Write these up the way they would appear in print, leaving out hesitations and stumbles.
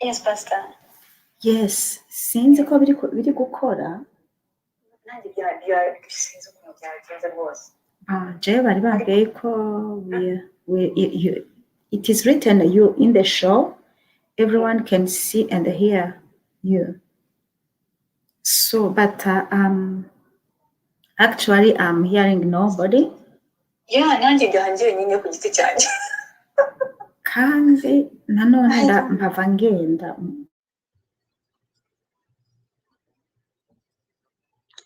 Yes, Pastor. Yes, sinzi ko biri gukora. Je bari bambwiye ko it is written you in the show, everyone can see and hear you. So, but actually I'm hearing nobody. Yeah, nanjye byanjye nyine ku giti cyanjye. Kandi nanone mpava ngenda.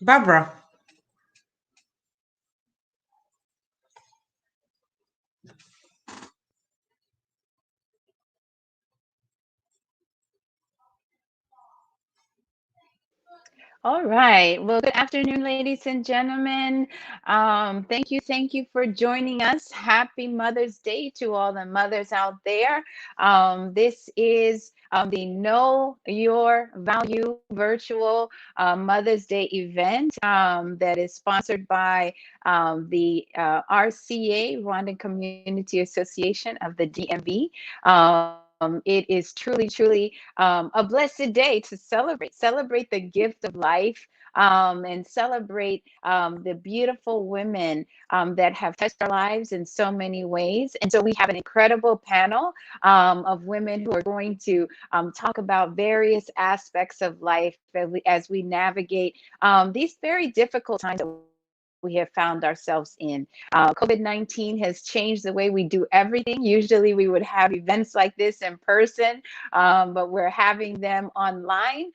Barbara. All right. Well, good afternoon, ladies and gentlemen. Thank you for joining us. Happy Mother's Day to all the mothers out there. This is the Know Your Value virtual Mother's Day event that is sponsored by the RCA, Rwandan Community Association of the DMV. It is truly a blessed day to celebrate the gift of life, and celebrate the beautiful women that have touched our lives in so many ways. And so we have an incredible panel of women who are going to talk about various aspects of life as we navigate these very difficult times that we have found ourselves in. COVID-19 has changed the way we do everything. Usually we would have events like this in person, but we're having them online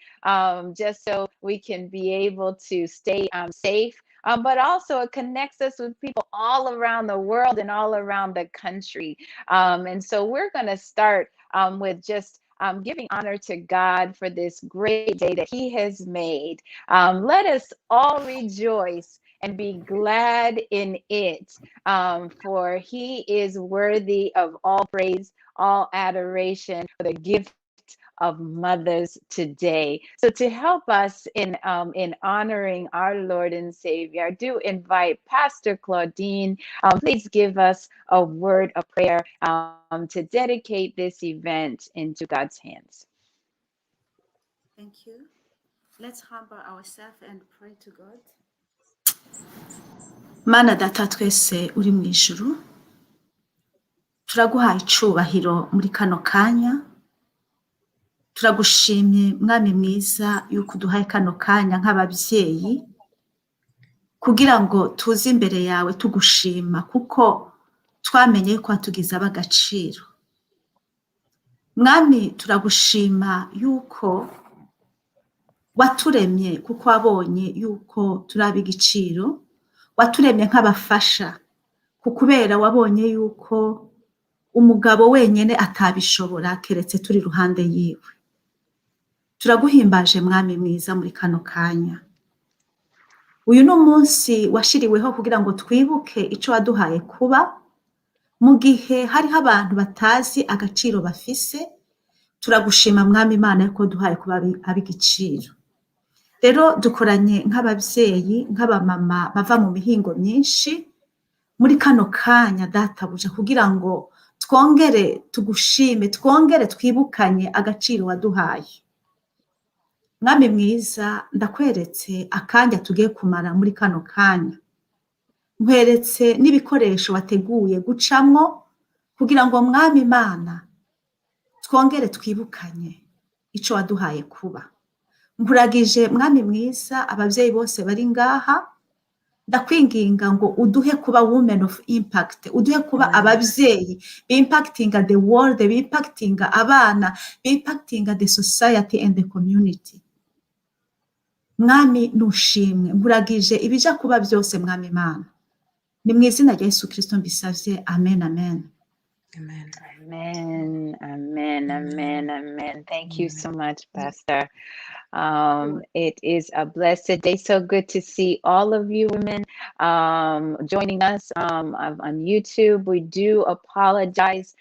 just so we can be able to stay safe. But also it connects us with people all around the world and all around the country. And so we're going to start with just giving honor to God for this great day that He has made. Let us all rejoice and be glad in it, for He is worthy of all praise, all adoration for the gift of mothers today. So to help us in honoring our Lord and Savior, I do invite Pastor Claudine. Please give us a word of prayer to dedicate this event into God's hands. Thank you. Let's humble ourselves and pray to God. Mana data twese uri mu ijuru, turaguhaye icubahiro muri kano kanya. Turagushimye mwami mwiza yuko uduhaye kano kanya nk'ababyeyi kugira ngo tuze imbere yawe tugushima kuko twamenye ko watugize ab'agaciro. Mwami turagushima yuko waturemye kuko wabonye yuko turi ab'igiciro, waturemye nk'abafasha kubera wabonye yuko umugabo wenyine atabishobora keretse turi iruhande yiwe. Turaguhimbaje mwami mwiza muri kano kanya. Uyu ni umunsi washiriweho kugira ngo twibuke icyo waduhaye kuba mu gihe hariho abantu batazi agaciro bafise. Turagushima mwami Imana yuko duhaye kuba ab'igiciro. Rero dukoranye nk'ababyeyi nk'abamama bava mu mihingo myinshi muri kano kanya databuja kugira ngo twongere tugushime, twongere twibukanye agaciro waduhaye. Mwami mwiza ndakweretse akanya tugiye kumara muri kano kanya. Nkweretse n'ibikoresho wateguye gucamwo kugira ngo mwami Imana twongere twibukanye icyo waduhaye kuba. Nkuragije mwami mwiza ababyeyi bose bari ngaha, ndakwinginga ngo uduhe kuba women of impact, uduhe kuba ababyeyi impactinga the world, impactinga abana, impactinga the society and the community. Mwami nushimwe, nkuragije ibija kuba byose mwami Imana. Ni mu izina rya Yesu Kristo mbisavye, amen amen. Amen. Amen. Thank you so much, Pastor. It is a blessed day. So good to see all of you women joining us on YouTube. We do apologize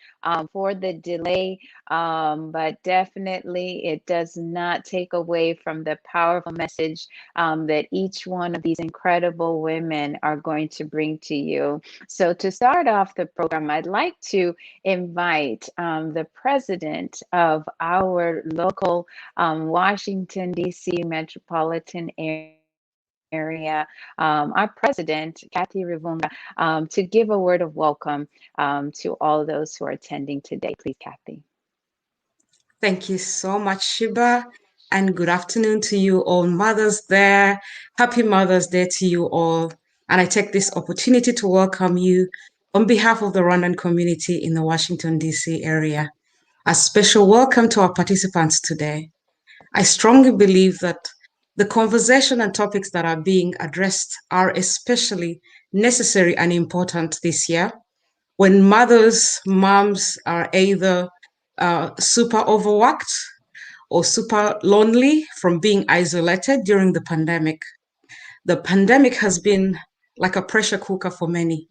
for the delay, but definitely it does not take away from the powerful message that each one of these incredible women are going to bring to you. So to start off the program, I'd like to invite the president of our local Washington, D.C. metropolitan area, our president, Kathy Rivunga, to give a word of welcome to all those who are attending today. Please, Kathy. Thank you so much, Shiba, and good afternoon to you all mothers there. Happy Mother's Day to you all. And I take this opportunity to welcome you on behalf of the Rwandan community in the Washington, D.C. area. A special welcome to our participants today. I strongly believe that the conversation and topics that are being addressed are especially necessary and important this year when moms are either super overworked or super lonely from being isolated during the pandemic. The pandemic has been like a pressure cooker for many.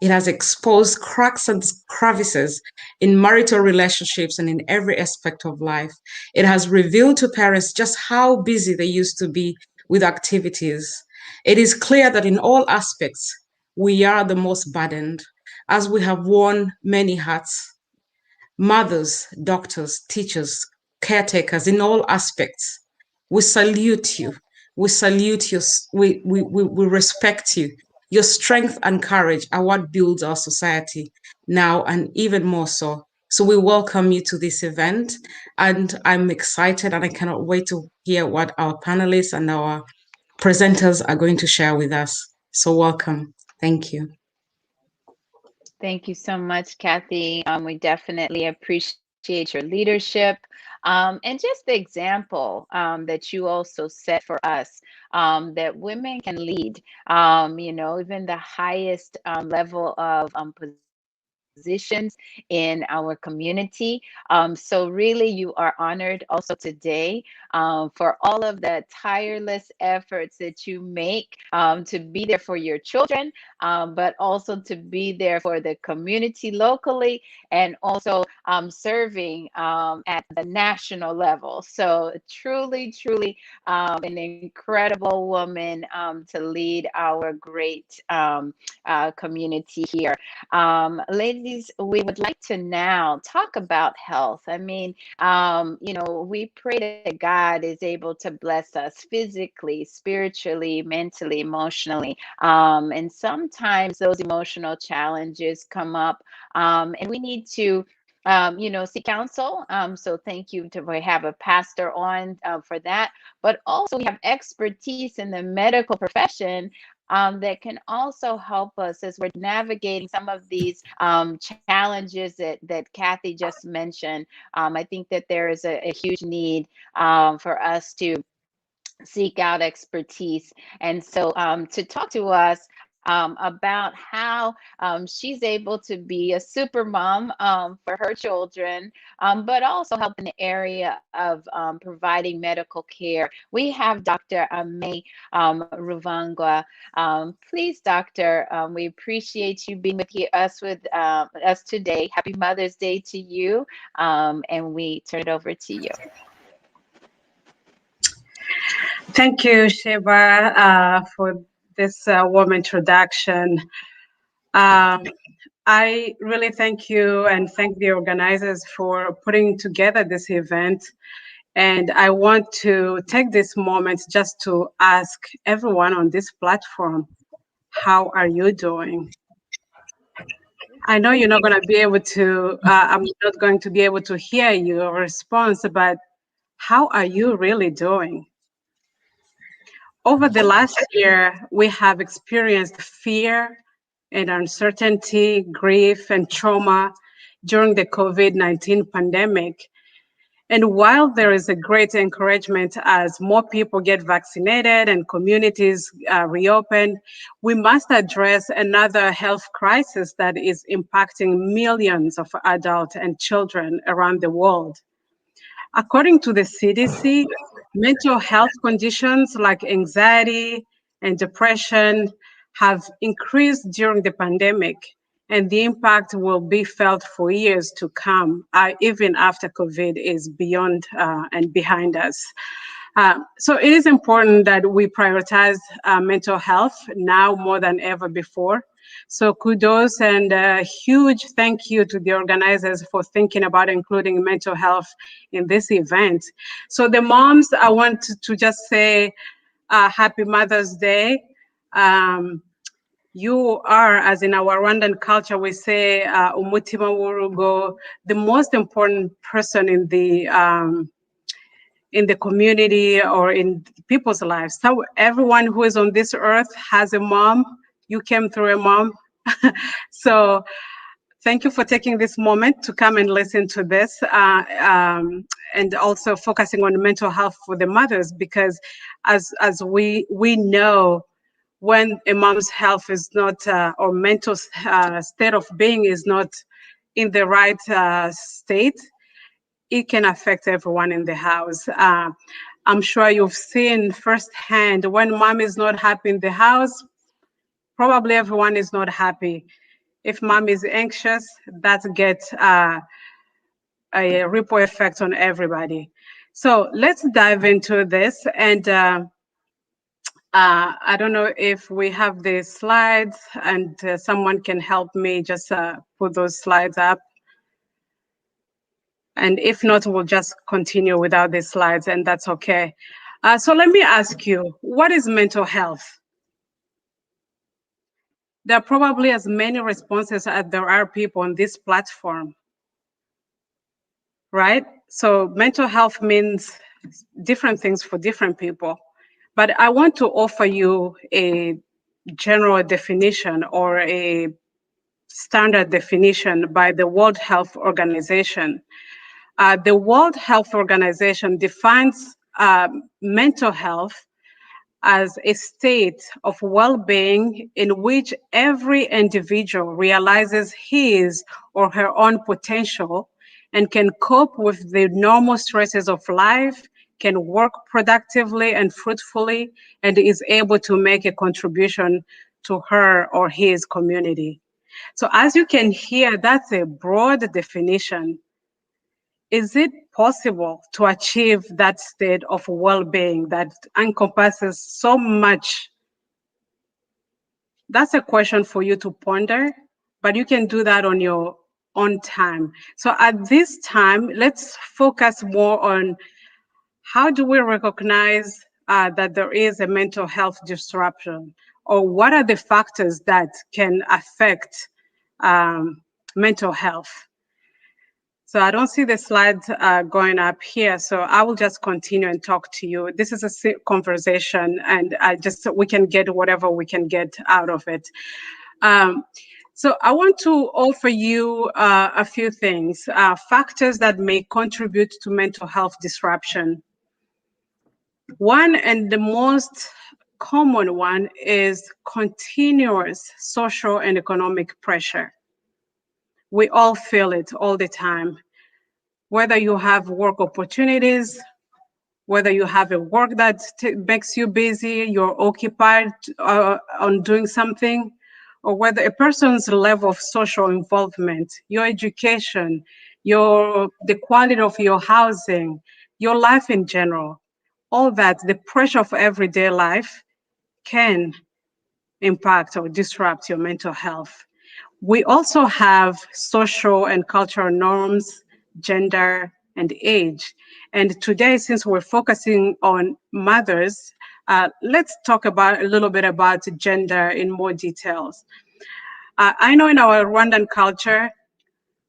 It has exposed cracks and crevices in marital relationships and in every aspect of life. It has revealed to parents just how busy they used to be with activities. It is clear that in all aspects, we are the most burdened, as we have worn many hats. Mothers, doctors, teachers, caretakers in all aspects. We salute you. We salute you. We respect you. Your strength and courage are what builds our society now and even more so. So we welcome you to this event, and I'm excited and I cannot wait to hear what our panelists and our presenters are going to share with us. So welcome. Thank you. Thank you so much, Kathy. We definitely appreciate your leadership and just the example that you also set for us that women can lead, even the highest level of positions in our community. So really you are honored also today for all of the tireless efforts that you make to be there for your children, but also to be there for the community locally and also serving at the national level. So truly, truly an incredible woman to lead our great community here. Ladies, we would like to now talk about health. I mean, we pray that God is able to bless us physically, spiritually, mentally, emotionally. And sometimes those emotional challenges come up and we need to seek counsel. So thank you to have a pastor on for that. But also we have expertise in the medical profession that can also help us as we're navigating some of these challenges that Kathy just mentioned. I think that there is a huge need for us to seek out expertise. And so to talk to us about how she's able to be a super mom for her children, but also help in the area of providing medical care. We have Dr. May Ruvangwa. Please, Doctor, we appreciate you being with us today. Happy Mother's Day to you, and we turn it over to you. Thank you, Sheba, for this warm introduction. I really thank you and thank the organizers for putting together this event. And I want to take this moment just to ask everyone on this platform, how are you doing? I know you're not going to be able to, I'm not going to be able to hear your response, but how are you really doing? Over the last year, we have experienced fear and uncertainty, grief and trauma during the COVID-19 pandemic. And while there is a great encouragement as more people get vaccinated and communities reopen, we must address another health crisis that is impacting millions of adults and children around the world. According to the CDC, Mental health conditions like anxiety and depression have increased during the pandemic, and the impact will be felt for years to come, even after COVID is beyond and behind us. So it is important that we prioritize mental health now more than ever before. So kudos and a huge thank you to the organizers for thinking about including mental health in this event. So the moms, I want to just say happy Mother's Day. You are, as in our Rwandan culture, we say umutima w'urugo, the most important person in the community or in people's lives. So everyone who is on this earth has a mom. You came through a mom. So thank you for taking this moment to come and listen to this, and also focusing on mental health for the mothers, because as we know, when a mom's health is not, or mental state of being is not in the right state, it can affect everyone in the house. I'm sure you've seen firsthand when mom is not happy in the house, probably everyone is not happy. If mom is anxious, that gets a ripple effect on everybody. So let's dive into this. And I don't know if we have the slides, and someone can help me just put those slides up. And if not, we'll just continue without the slides, and that's okay. So let me ask you, what is mental health? There are probably as many responses as there are people on this platform, right? So mental health means different things for different people. But I want to offer you a general definition or a standard definition by the World Health Organization. The World Health Organization defines mental health as a state of well-being in which every individual realizes his or her own potential and can cope with the normal stresses of life, can work productively and fruitfully, and is able to make a contribution to her or his community. So as you can hear, that's a broad definition. Is it possible to achieve that state of well-being that encompasses so much? That's a question for you to ponder, but you can do that on your own time. So at this time, let's focus more on how do we recognize that there is a mental health disruption, or what are the factors that can affect mental health? So I don't see the slides going up here, so I will just continue and talk to you. This is a conversation, and we can get whatever we can get out of it. So I want to offer you a few things, factors that may contribute to mental health disruption. One, and the most common one, is continuous social and economic pressure. We all feel it all the time. Whether you have work opportunities, whether you have a work that makes you busy, you're occupied on doing something, or whether a person's level of social involvement, your education, the quality of your housing, your life in general, all that, the pressure of everyday life can impact or disrupt your mental health. We also have social and cultural norms, gender, and age. And today, since we're focusing on mothers, let's talk a little bit about gender in more details. I know in our Rwandan culture,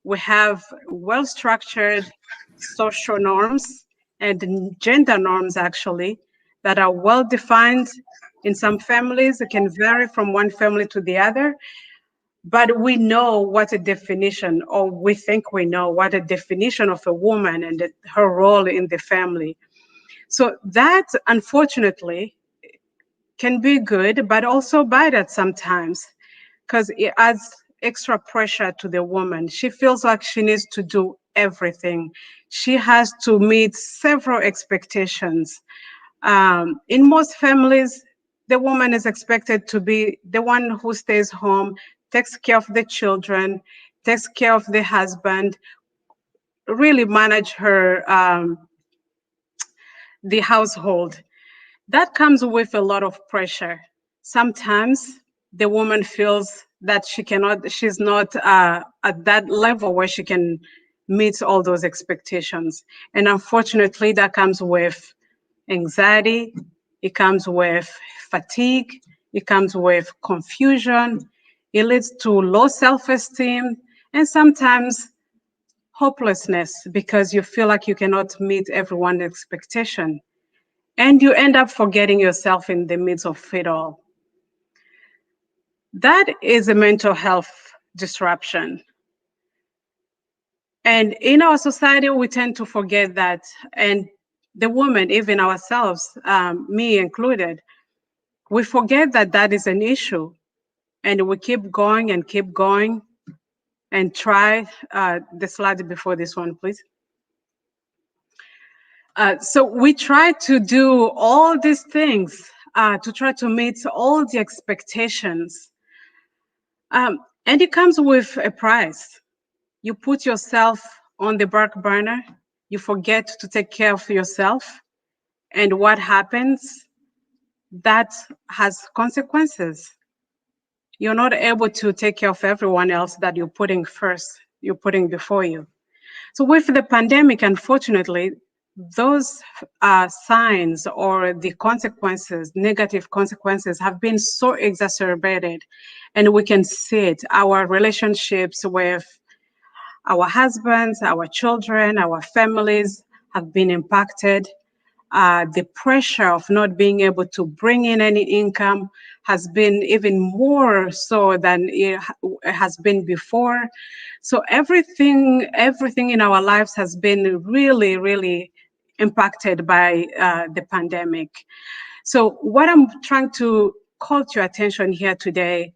we have well-structured social norms and gender norms, actually, that are well-defined. In some families, it can vary from one family to the other. But we know what a definition, or we think we know what a definition of a woman and her role in the family. So that, unfortunately, can be good, but also bad at sometimes, because it adds extra pressure to the woman. She feels like she needs to do everything. She has to meet several expectations. In most families, the woman is expected to be the one who stays home, takes care of the children, takes care of the husband, really manage her the household. That comes with a lot of pressure. Sometimes the woman feels that she's not at that level where she can meet all those expectations. And unfortunately, that comes with anxiety, it comes with fatigue, it comes with confusion, it leads to low self-esteem, and sometimes hopelessness because you feel like you cannot meet everyone's expectation. And you end up forgetting yourself in the midst of it all. That is a mental health disruption. And in our society, we tend to forget that. And the woman, even ourselves, me included, we forget that that is an issue. And we keep going and try. The slide before this one, please. So we try to do all these things to try to meet all the expectations. And it comes with a price. You put yourself on the back burner, you forget to take care of yourself, and what happens? That has consequences. You're not able to take care of everyone else that you're putting first, you're putting before you. So with the pandemic, unfortunately, those signs or the consequences, negative consequences, have been so exacerbated, and we can see it. Our relationships with our husbands, our children, our families have been impacted. The pressure of not being able to bring in any income has been even more so than it has been before. So everything in our lives has been really, really impacted by the pandemic. So what I'm trying to call to your attention here today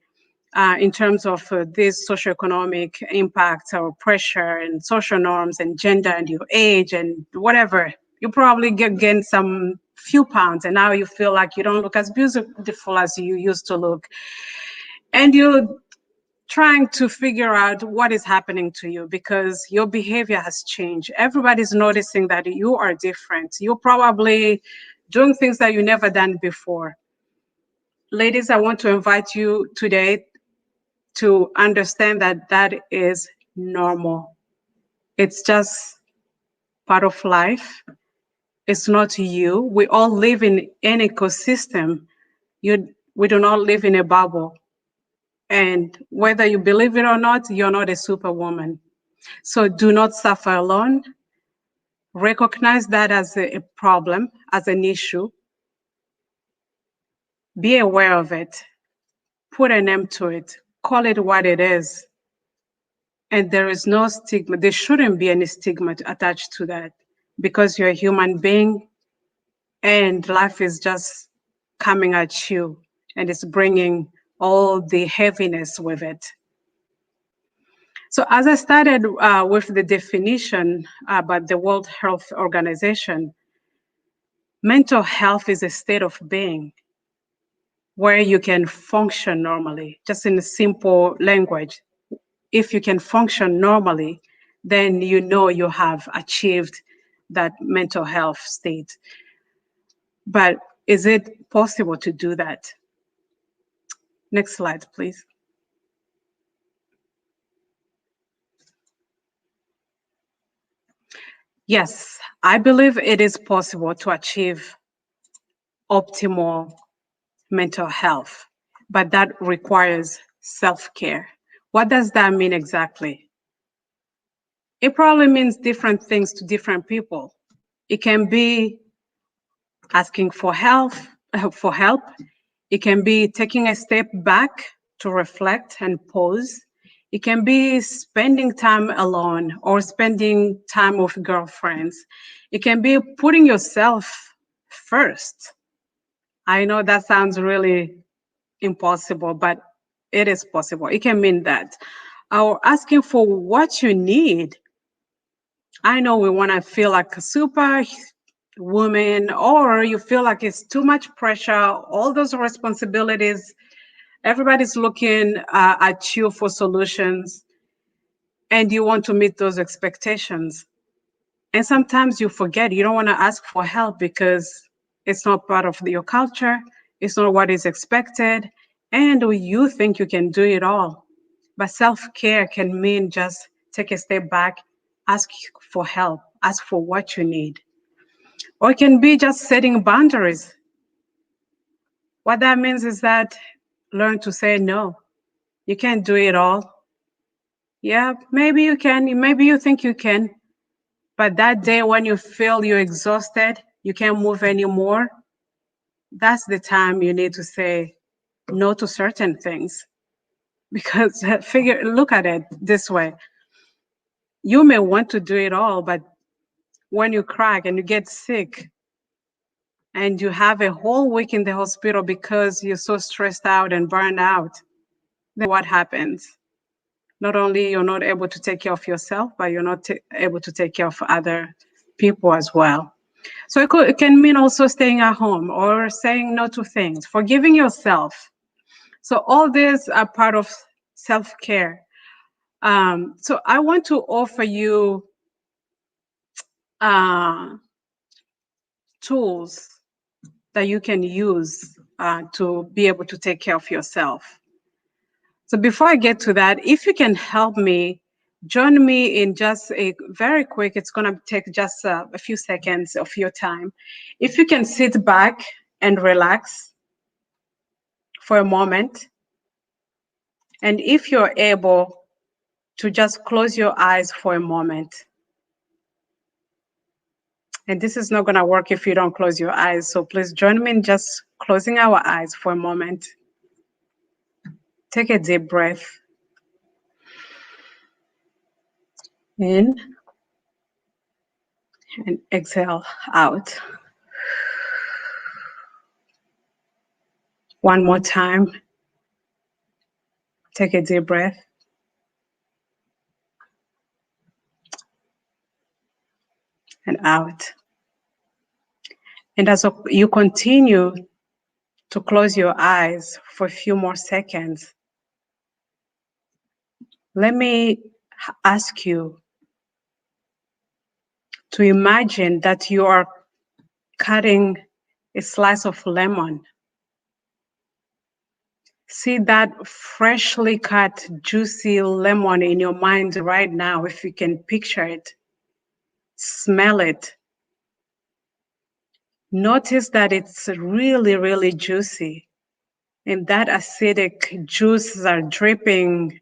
in terms of these socioeconomic impacts or pressure and social norms and gender and your age and whatever, you probably gain some few pounds and now you feel like you don't look as beautiful as you used to look. And you're trying to figure out what is happening to you because your behavior has changed. Everybody's noticing that you are different. You're probably doing things that you never done before. Ladies, I want to invite you today to understand that that is normal. It's just part of life. It's not you. We all live in an ecosystem. We do not live in a bubble. And whether you believe it or not, you're not a superwoman. So do not suffer alone. Recognize that as a problem, as an issue. Be aware of it. Put a name to it. Call it what it is. And there is no stigma. There shouldn't be any stigma attached to that because you're a human being and life is just coming at you and it's bringing all the heaviness with it. So as I started with the definition by the World Health Organization, mental health is a state of being where you can function normally, just in a simple language. If you can function normally, then you know you have achieved that mental health state. But is it possible to do that? Next slide, please. Yes, I believe it is possible to achieve optimal mental health, but that requires self-care. What does that mean exactly? It probably means different things to different people. It can be asking for help. It can be taking a step back to reflect and pause. It can be spending time alone or spending time with girlfriends. It can be putting yourself first. I know that sounds really impossible, but it is possible. It can mean that. Or asking for what you need I know we want to feel like a super woman, or you feel like it's too much pressure, all those responsibilities. Everybody's looking at you for solutions, and you want to meet those expectations. And sometimes you forget, you don't want to ask for help because it's not part of your culture, it's not what is expected, and you think you can do it all. But self-care can mean just take a step back, ask for help, ask for what you need. Or it can be just setting boundaries. What that means is that learn to say no. You can't do it all. Yeah, maybe you can, maybe you think you can, but that day when you feel you're exhausted, you can't move anymore, that's the time you need to say no to certain things. Because look at it this way. You may want to do it all, but when you crack and you get sick and you have a whole week in the hospital because you're so stressed out and burned out, then what happens? Not only you're not able to take care of yourself, but you're not able to take care of other people as well. So it can mean also staying at home or saying no to things, forgiving yourself. So all these are part of self-care. So I want to offer you tools that you can use to be able to take care of yourself. So before I get to that, if you can help me, join me in just a very quick, it's going to take just a few seconds of your time. If you can sit back and relax for a moment, and if you're able to just close your eyes for a moment. And this is not going to work if you don't close your eyes. So please join me in just closing our eyes for a moment. Take a deep breath in and exhale out. One more time. Take a deep breath and out. And as you continue to close your eyes for a few more seconds, let me ask you to imagine that you are cutting a slice of lemon. See that freshly cut, juicy lemon in your mind right now, if you can picture it. Smell it. Notice that it's really, really juicy. And that acidic juices are dripping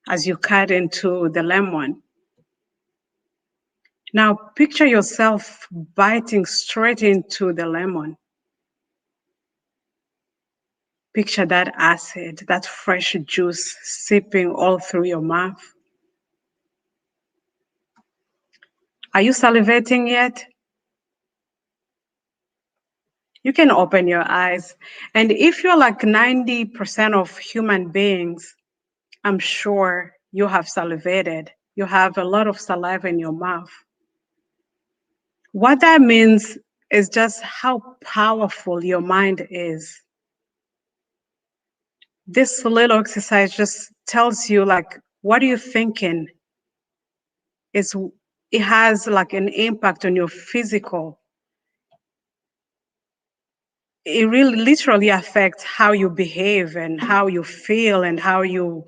as you cut into the lemon. Now picture yourself biting straight into the lemon. Picture that acid, that fresh juice sipping all through your mouth. Are you salivating yet? You can open your eyes. And if you're like 90% of human beings, I'm sure you have salivated. You have a lot of saliva in your mouth. What that means is just how powerful your mind is. This little exercise just tells you like, what are you thinking? It has like an impact on your physical. It really literally affects how you behave and how you feel and how you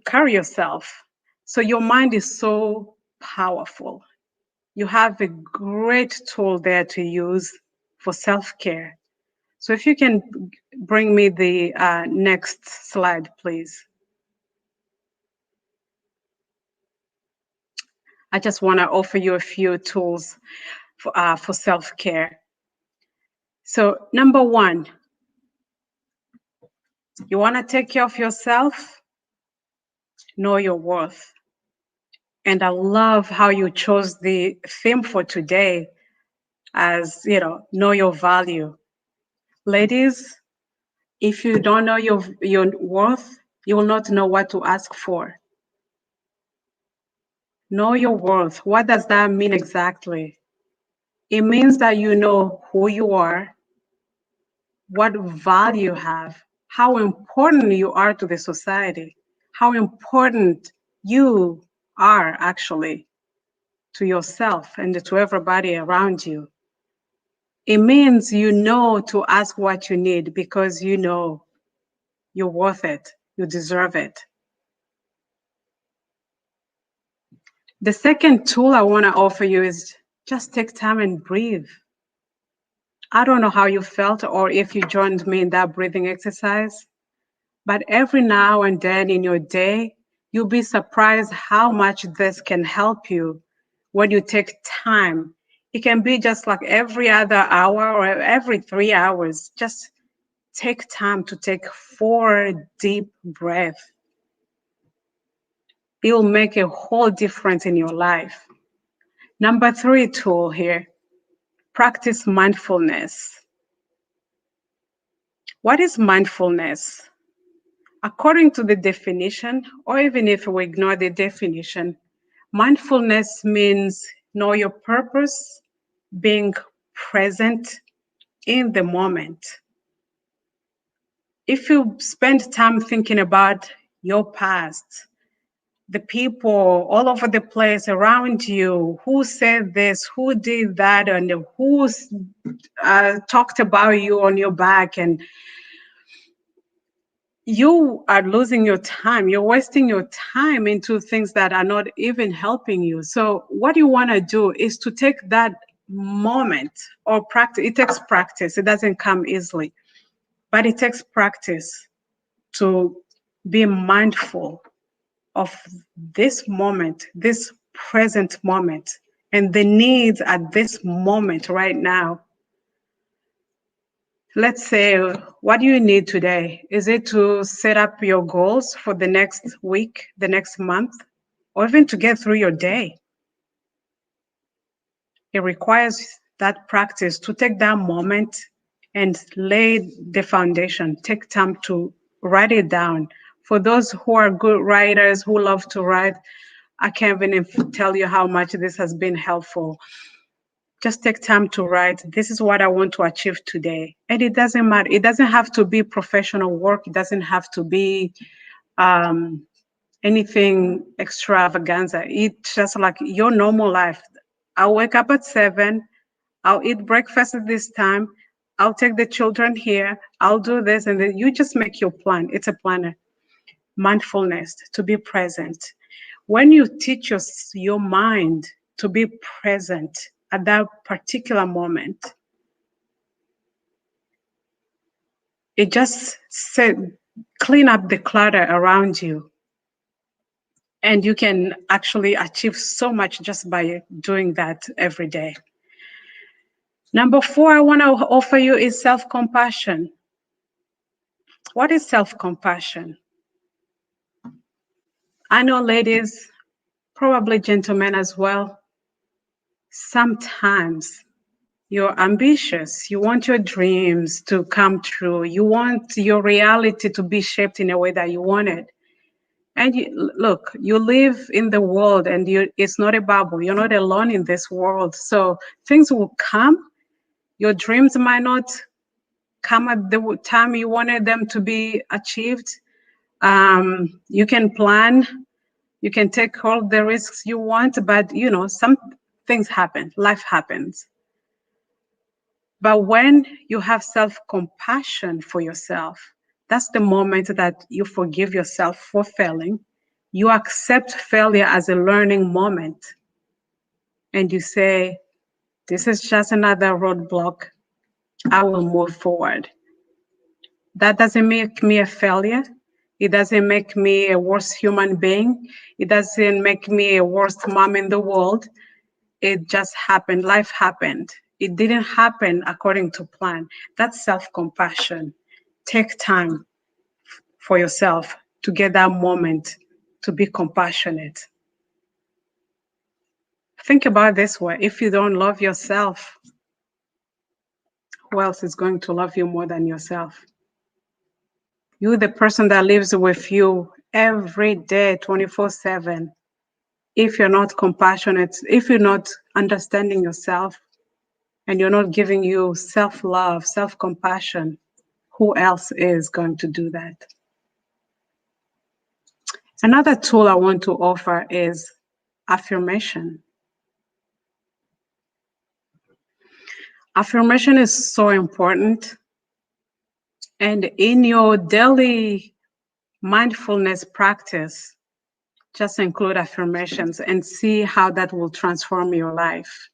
carry yourself. So your mind is so powerful. You have a great tool there to use for self-care. So if you can bring me the next slide, please. I just want to offer you a few tools for self-care. So number one, you want to take care of yourself, know your worth. And I love how you chose the theme for today as, know your value. Ladies, if you don't know your worth, you will not know what to ask for. Know your worth. What does that mean exactly? It means that you know who you are, what value you have, how important you are to the society, how important you are actually to yourself and to everybody around you. It means you know to ask what you need because you know you're worth it, you deserve it. The second tool I want to offer you is just take time and breathe. I don't know how you felt or if you joined me in that breathing exercise, but every now and then in your day, you'll be surprised how much this can help you when you take time. It can be just like every other hour or every 3 hours. Just take time to take 4 deep breaths. It will make a whole difference in your life. Number 3 tool here, practice mindfulness. What is mindfulness? According to the definition, or even if we ignore the definition, mindfulness means know your purpose, being present in the moment. If you spend time thinking about your past, the people all over the place around you, who said this, who did that, and who talked about you on your back, and you are losing your time. You're wasting your time into things that are not even helping you. So what you want to do is to take that moment or practice. It takes practice. It doesn't come easily, but it takes practice to be mindful of this moment, this present moment, and the needs at this moment right now. Let's say, what do you need today? Is it to set up your goals for the next week, the next month, or even to get through your day? It requires that practice to take that moment and lay the foundation. Take time to write it down. For those who are good writers, who love to write, I can't even tell you how much this has been helpful. Just take time to write, this is what I want to achieve today. And it doesn't matter. It doesn't have to be professional work. It doesn't have to be anything extravaganza. It's just like your normal life. I'll wake up at 7. I'll eat breakfast at this time. I'll take the children here. I'll do this. And then you just make your plan. It's a planner. Mindfulness, to be present. When you teach your mind to be present at that particular moment, it just clean up the clutter around you. And you can actually achieve so much just by doing that every day. Number 4 I want to offer you is self-compassion. What is self-compassion? I know ladies, probably gentlemen as well, sometimes you're ambitious. You want your dreams to come true. You want your reality to be shaped in a way that you want it. And look, you live in the world and it's not a bubble. You're not alone in this world. So things will come. Your dreams might not come at the time you wanted them to be achieved. You can plan. You can take all the risks you want, but some things happen. Life happens. But when you have self-compassion for yourself, that's the moment that you forgive yourself for failing. You accept failure as a learning moment. And you say, this is just another roadblock. I will move forward. That doesn't make me a failure. It doesn't make me a worse human being. It doesn't make me a worst mom in the world. It just happened. Life happened. It didn't happen according to plan. That's self-compassion. Take time for yourself to get that moment to be compassionate. Think about it this way. If you don't love yourself, who else is going to love you more than yourself? You're the person that lives with you every day, 24/7. if you're not compassionate, if you're not understanding yourself, and you're not giving you self-love, self-compassion, who else is going to do that? Another tool I want to offer is affirmation. Affirmation is so important. And in your daily mindfulness practice, just include affirmations and see how that will transform your life.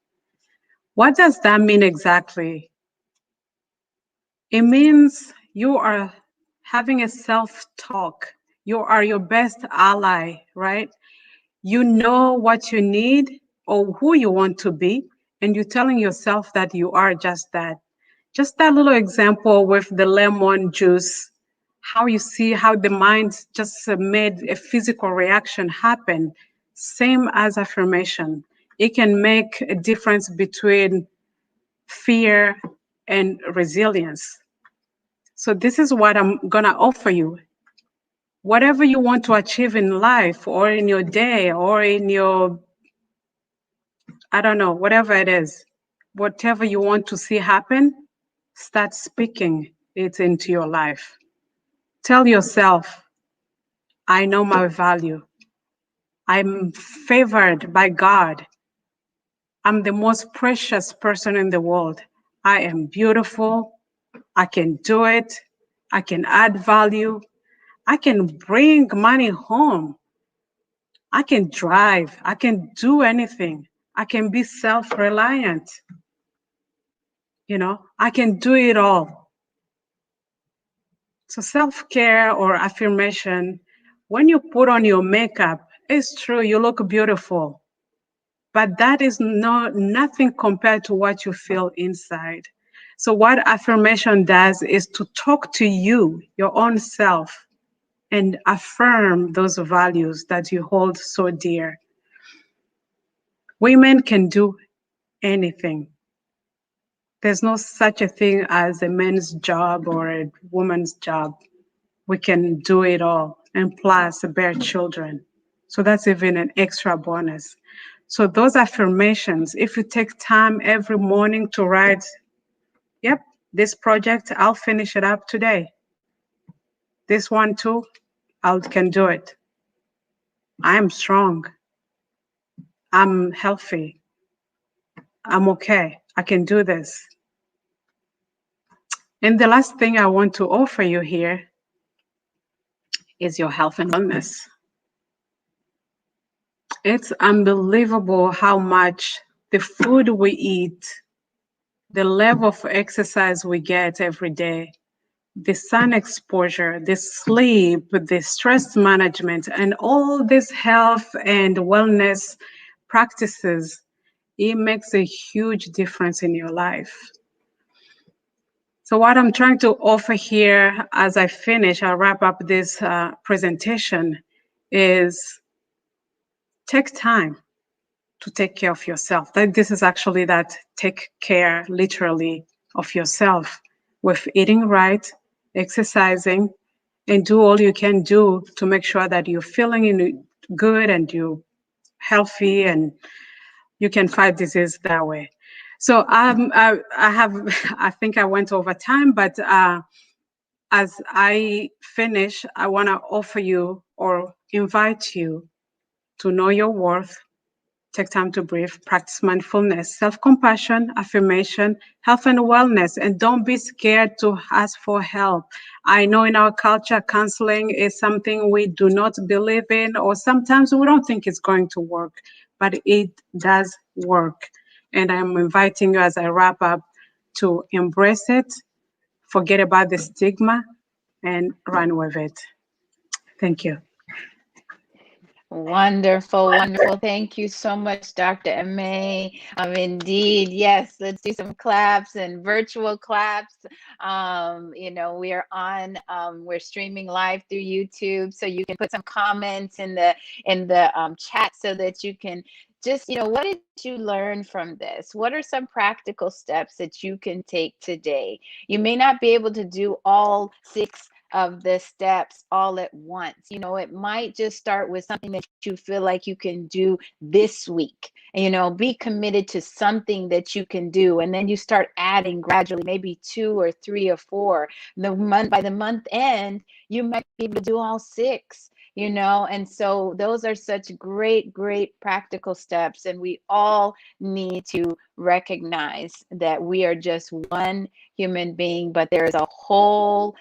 What does that mean exactly? It means you are having a self-talk. You are your best ally, right? You know what you need or who you want to be, and you're telling yourself that you are just that. Just that little example with the lemon juice, how you see how the mind just made a physical reaction happen, same as affirmation. It can make a difference between fear and resilience. So this is what I'm gonna offer you. Whatever you want to achieve in life or in your day or in your, I don't know, whatever it is, whatever you want to see happen, start speaking it into your life. Tell yourself, I know my value. I'm favored by God. I'm the most precious person in the world. I am beautiful. I can do it. I can add value. I can bring money home. I can drive. I can do anything. I can be self-reliant. You know, I can do it all. So self-care or affirmation, when you put on your makeup, it's true, you look beautiful, but that is nothing compared to what you feel inside. So what affirmation does is to talk to you, your own self, and affirm those values that you hold so dear. Women can do anything. There's no such a thing as a man's job or a woman's job. We can do it all and plus bear children. So that's even an extra bonus. So those affirmations, if you take time every morning to write, yep, this project, I'll finish it up today. This one too, I can do it. I'm strong. I'm healthy. I'm okay. I can do this. And the last thing I want to offer you here is your health and wellness. It's unbelievable how much the food we eat, the level of exercise we get every day, the sun exposure, the sleep, the stress management, and all this health and wellness practices, it makes a huge difference in your life. So what I'm trying to offer here as I finish, I'll wrap up this presentation, is take time to take care of yourself. This is actually that take care literally of yourself with eating right, exercising, and do all you can do to make sure that you're feeling good and you're healthy and you can fight disease that way. So I have, I think I went over time, but as I finish, I want to offer you or invite you to know your worth, take time to breathe, practice mindfulness, self-compassion, affirmation, health and wellness, and don't be scared to ask for help. I know in our culture, counseling is something we do not believe in, or sometimes we don't think it's going to work, but it does work. And I'm inviting you as I wrap up to embrace it, forget about the stigma, and run with it. Thank you. Wonderful, wonderful. Thank you so much, Dr. M.A. Indeed, yes, let's do some claps and virtual claps. You know, we're streaming live through YouTube, so you can put some comments in the chat so that you can just, you know, what did you learn from this? What are some practical steps that you can take today? You may not be able to do all 6 of the steps all at once. You know, it might just start with something that you feel like you can do this week. You know, be committed to something that you can do, and then you start adding gradually, maybe 2 or 3 or 4. By the month end, you might be able to do all 6. You know, and so those are such great, great practical steps, and we all need to recognize that we are just one human being, but there is a whole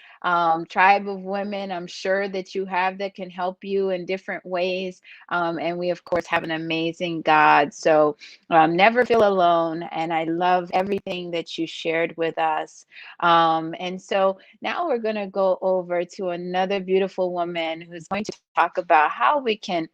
tribe of women, I'm sure, that you have that can help you in different ways. And we, of course, have an amazing God. So never feel alone. And I love everything that you shared with us. And so now we're going to go over to another beautiful woman who's going to talk about how we can,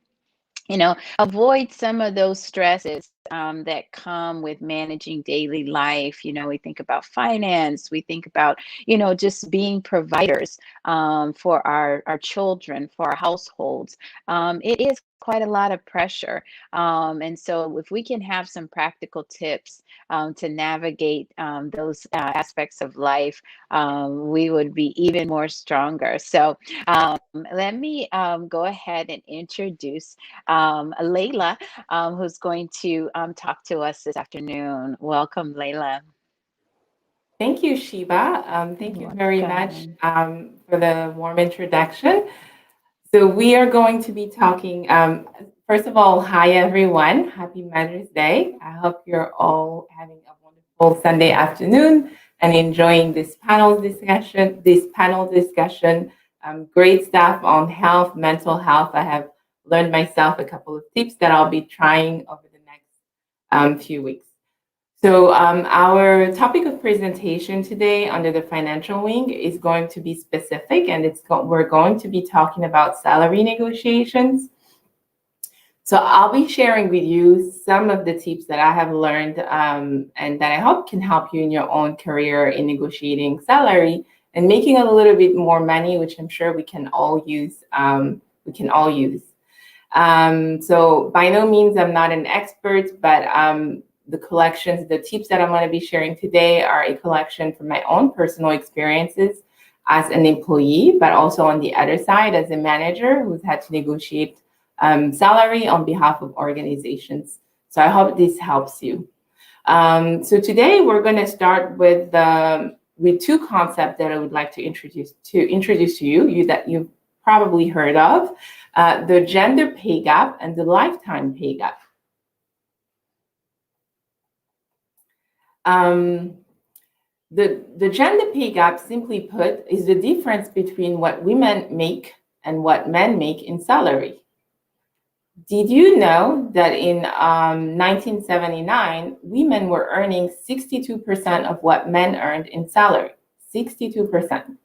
you know, avoid some of those stresses that come with managing daily life. You know, we think about finance, we think about, you know, just being providers for our children, for our households. It is quite a lot of pressure. And so if we can have some practical tips to navigate those aspects of life, we would be even more stronger. So let me go ahead and introduce Layla, who's going to talk to us this afternoon. Welcome, Layla. Thank you, Sheba. Thank you very much Welcome. for the warm introduction. So we are going to be talking, first of all, hi, everyone. Happy Mother's Day. I hope you're all having a wonderful Sunday afternoon and enjoying this panel discussion. Great stuff on health, mental health. I have learned myself a couple of tips that I'll be trying over the next few weeks. So our topic of presentation today under the financial wing is going to be specific, and we're going to be talking about salary negotiations. So I'll be sharing with you some of the tips that I have learned and that I hope can help you in your own career in negotiating salary and making a little bit more money, which I'm sure we can all use. So by no means I'm not an expert, but the tips that I'm going to be sharing today are a collection from my own personal experiences as an employee, but also on the other side as a manager who's had to negotiate salary on behalf of organizations. So I hope this helps you. So today we're going to start with 2 concepts that I would like to introduce to you that you've probably heard of, the gender pay gap and the lifetime pay gap. The gender pay gap, simply put, is the difference between what women make and what men make in salary. Did you know that in 1979, women were earning 62% of what men earned in salary? 62%.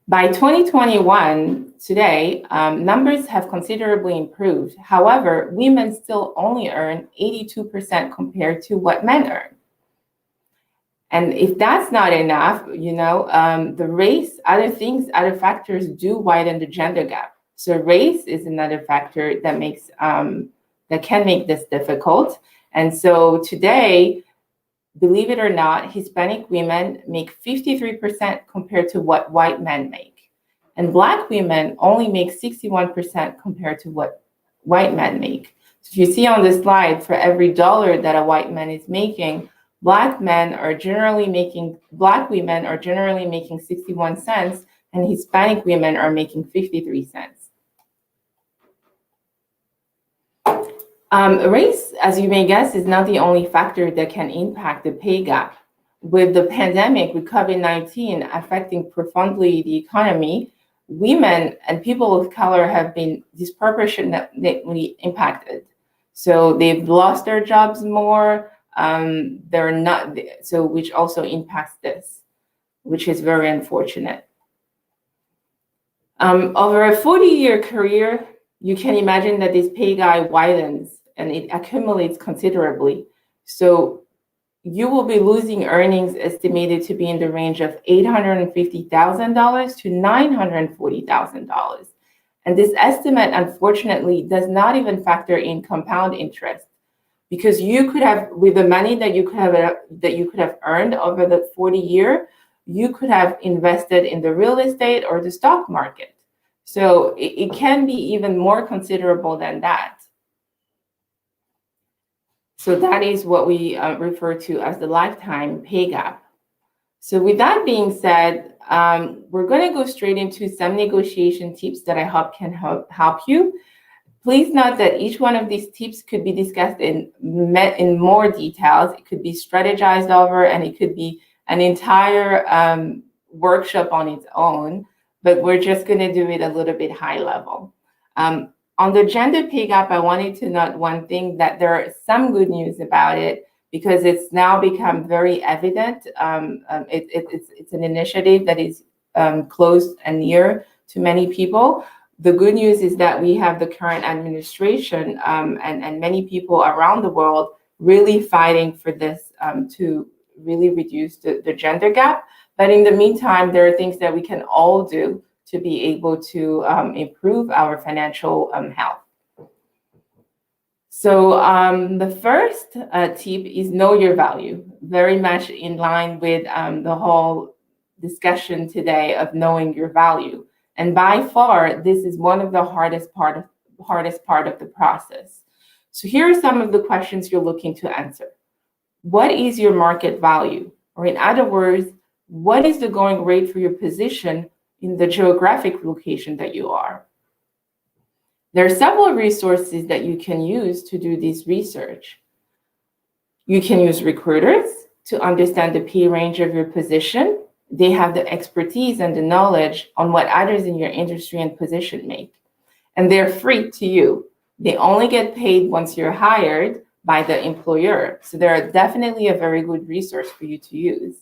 By 2021, today, numbers have considerably improved. However, women still only earn 82% compared to what men earn. And if that's not enough, you know, the race, other factors do widen the gender gap. So race is another factor that can make this difficult. And so today, believe it or not, Hispanic women make 53% compared to what white men make. And Black women only make 61% compared to what white men make. So if you see on the slide, for every dollar that a white man is making, Black women are generally making 61 cents, and Hispanic women are making 53 cents. Race, as you may guess, is not the only factor that can impact the pay gap. With the pandemic, with COVID-19 affecting profoundly the economy, women and people of color have been disproportionately impacted. So they've lost their jobs more. Which also impacts this, which is very unfortunate. Over a 40-year career, you can imagine that this pay gap widens and it accumulates considerably. So you will be losing earnings estimated to be in the range of $850,000 to $940,000. And this estimate, unfortunately, does not even factor in compound interest, because you could have, with the money that you could have earned over the 40 year, you could have invested in the real estate or the stock market. So it can be even more considerable than that. So that is what we refer to as the lifetime pay gap. So with that being said, we're going to go straight into some negotiation tips that I hope can help you. Please note that each one of these tips could be discussed in more details. It could be strategized over, and it could be an entire workshop on its own, but we're just going to do it a little bit high level. On the gender pay gap, I wanted to note one thing, that there are some good news about it, because it's now become very evident. It's an initiative that is close and near to many people. The good news is that we have the current administration and many people around the world really fighting for this to really reduce the gender gap. But in the meantime, there are things that we can all do to be able to improve our financial health. So the first tip is know your value, very much in line with the whole discussion today of knowing your value. And by far, this is one of the hardest part of the process. So here are some of the questions you're looking to answer. What is your market value? Or in other words, what is the going rate for your position in the geographic location that you are? There are several resources that you can use to do this research. You can use recruiters to understand the pay range of your position. They have the expertise and the knowledge on what others in your industry and position make. And they're free to you. They only get paid once you're hired by the employer. So they're definitely a very good resource for you to use.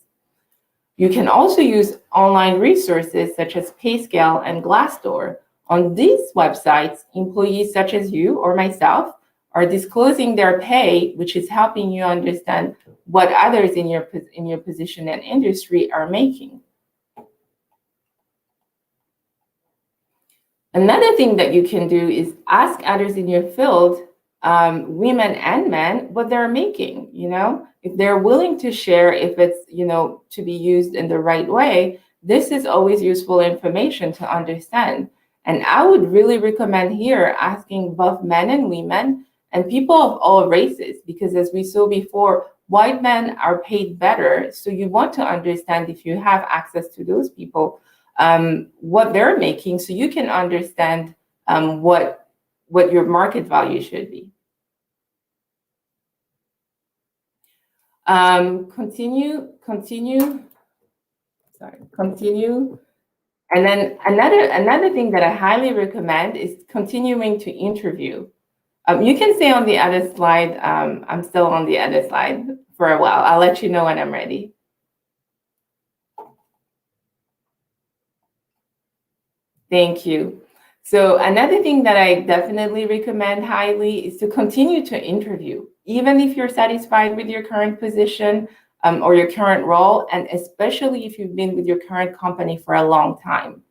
You can also use online resources such as PayScale and Glassdoor. On these websites, employees such as you or myself are disclosing their pay, which is helping you understand what others in your position and industry are making. Another thing that you can do is ask others in your field, women and men, what they're making. If they're willing to share, if it's to be used in the right way, this is always useful information to understand. And I would really recommend here asking both men and women and people of all races, because as we saw before, white men are paid better. So you want to understand, if you have access to those people, what they're making, so you can understand what your market value should be. Continue. And then another thing that I highly recommend is continuing to interview. You can stay on the other slide. I'm still on the other slide for a while. I'll let you know when I'm ready. Thank you. So another thing that I definitely recommend highly is to continue to interview, even if you're satisfied with your current position or your current role, and especially if you've been with your current company for a long time.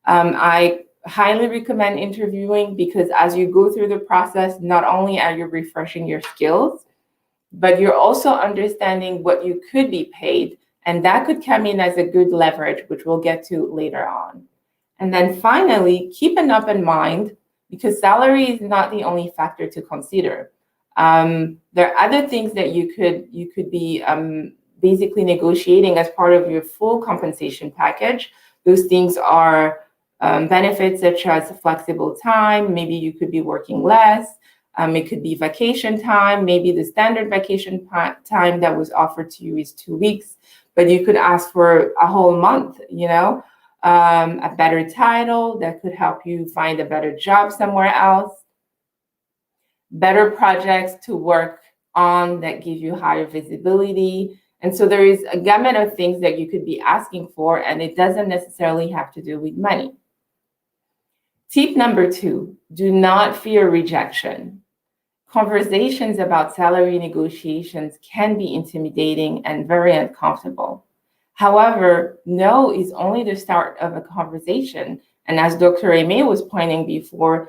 I highly recommend interviewing, because as you go through the process, not only are you refreshing your skills, but you're also understanding what you could be paid, and that could come in as a good leverage, which we'll get to later on. And then finally, keep an open mind, because salary is not the only factor to consider. There are other things that you could be basically negotiating as part of your full compensation package. Those things are benefits such as flexible time. Maybe you could be working less. It could be vacation time. Maybe the standard vacation time that was offered to you is 2 weeks, but you could ask for a whole month, a better title that could help you find a better job somewhere else, better projects to work on that give you higher visibility. And so there is a gamut of things that you could be asking for, and it doesn't necessarily have to do with money. Tip number 2, do not fear rejection. Conversations about salary negotiations can be intimidating and very uncomfortable. However, no is only the start of a conversation. And as Dr. Aimé was pointing before,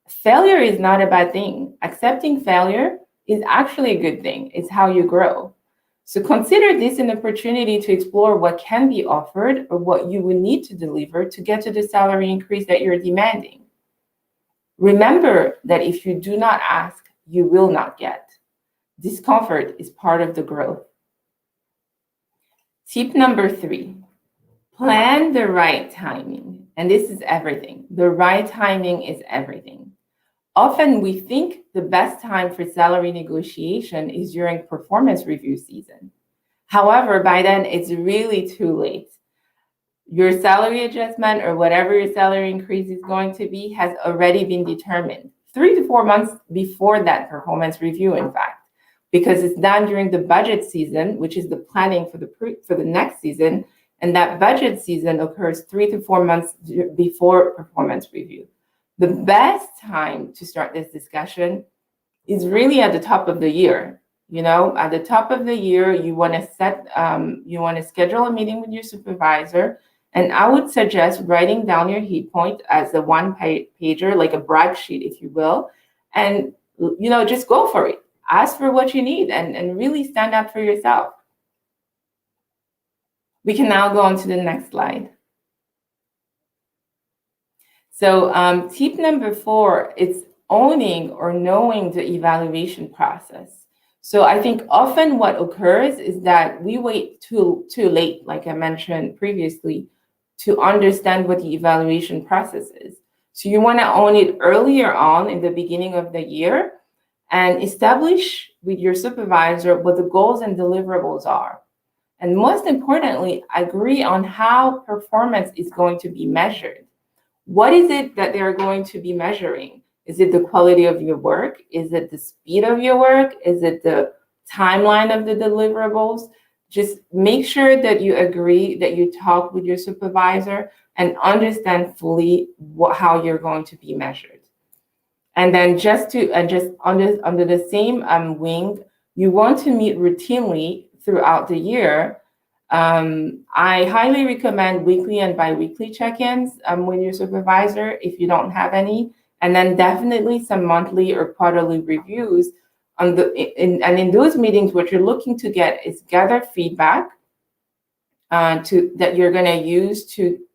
failure is not a bad thing. Accepting failure is actually a good thing. It's how you grow. So consider this an opportunity to explore what can be offered or what you would need to deliver to get to the salary increase that you're demanding. Remember that if you do not ask, you will not get. Discomfort is part of the growth. Tip number 3, plan the right timing. And this is everything. The right timing is everything. Often we think the best time for salary negotiation is during performance review season. However, by then it's really too late. Your salary adjustment or whatever your salary increase is going to be has already been determined 3 to 4 months before that performance review, in fact, because it's done during the budget season, which is the planning for the next season. And that budget season occurs 3 to 4 months before performance review. The best time to start this discussion is really at the top of the year. You know, at the top of the year, you want to schedule a meeting with your supervisor. And I would suggest writing down your heat point as a one-pager, like a brag sheet, if you will, and, you know, just go for it. Ask for what you need and really stand up for yourself. We can now go on to the next slide. So tip number 4 is owning or knowing the evaluation process. So I think often what occurs is that we wait too late, like I mentioned previously, to understand what the evaluation process is. So you want to own it earlier on in the beginning of the year and establish with your supervisor what the goals and deliverables are. And most importantly, agree on how performance is going to be measured. What is it that they're going to be measuring? Is it the quality of your work? Is it the speed of your work? Is it the timeline of the deliverables? Just make sure that you agree, that you talk with your supervisor and understand fully how you're going to be measured. And then under the same wing, you want to meet routinely throughout the year. I highly recommend weekly and bi-weekly check-ins with your supervisor if you don't have any, and then definitely some monthly or quarterly reviews. In those meetings, what you're looking to get is gather feedback that you're going to use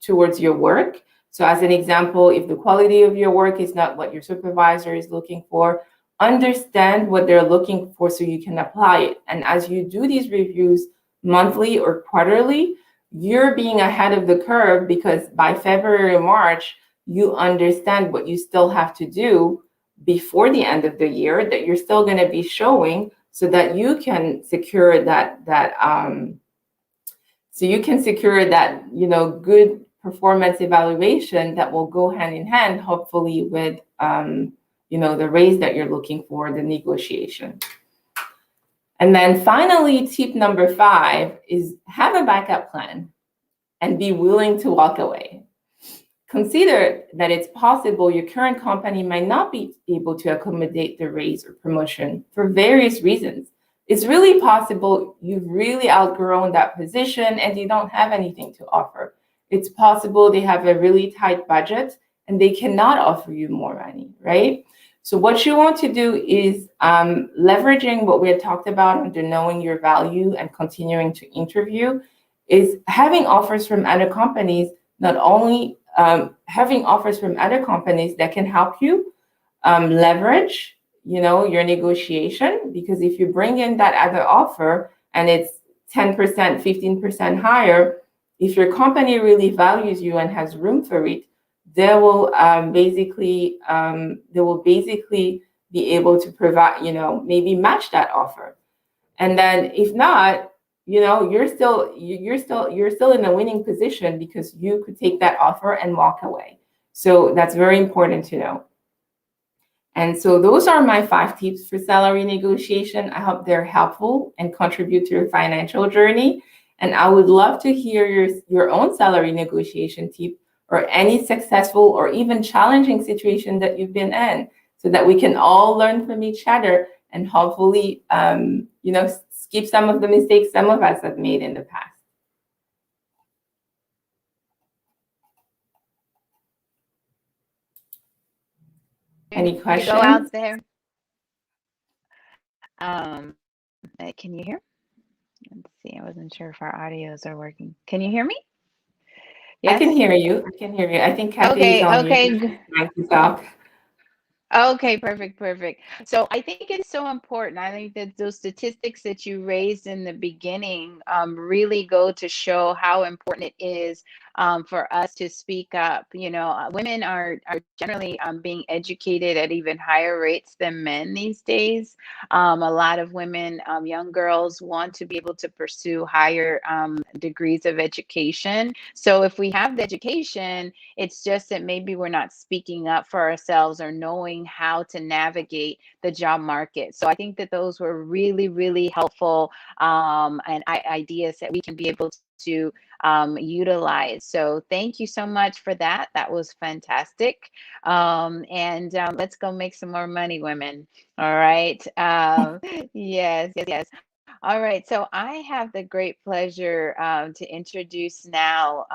towards your work. So as an example, if the quality of your work is not what your supervisor is looking for, understand what they're looking for so you can apply it. And as you do these reviews monthly or quarterly, you're being ahead of the curve because by February or March, you understand what you still have to do before the end of the year that you're still going to be showing so that you can secure that good performance evaluation that will go hand in hand, hopefully with the raise that you're looking for, the negotiation. And then finally, tip number 5 is have a backup plan and be willing to walk away. Consider that it's possible your current company might not be able to accommodate the raise or promotion for various reasons. It's really possible you've really outgrown that position and you don't have anything to offer. It's possible they have a really tight budget and they cannot offer you more money, right? So what you want to do is leveraging what we had talked about under knowing your value and continuing to interview is having offers from other companies, not only having offers from other companies that can help you leverage, your negotiation, because if you bring in that other offer and it's 10%, 15% higher, if your company really values you and has room for it, they will basically be able to provide, maybe match that offer. And then if not, you're still in a winning position because you could take that offer and walk away. So that's very important to know. And so those are my 5 tips for salary negotiation. I hope they're helpful and contribute to your financial journey. And I would love to hear your own salary negotiation tip or any successful or even challenging situation that you've been in so that we can all learn from each other and hopefully, skip some of the mistakes some of us have made in the past. Any questions? Go out there. Can you hear? see. I wasn't sure if our audios are working. Can you hear me? I Yes? can hear you. I can hear you. I think Kathy is Okay, on okay. mute. Trying to talk. Okay, perfect. So I think it's so important. I think that those statistics that you raised in the beginning really go to show how important it is for us to speak up. You know, women are generally being educated at even higher rates than men these days. A lot of women, young girls, want to be able to pursue higher degrees of education. So if we have the education, it's just that maybe we're not speaking up for ourselves or knowing how to navigate the job market. So I think that those were really, really helpful and ideas that we can be able to utilize. So thank you so much for that. That was fantastic. And let's go make some more money, women. All right. Yes. All right. So I have the great pleasure to introduce now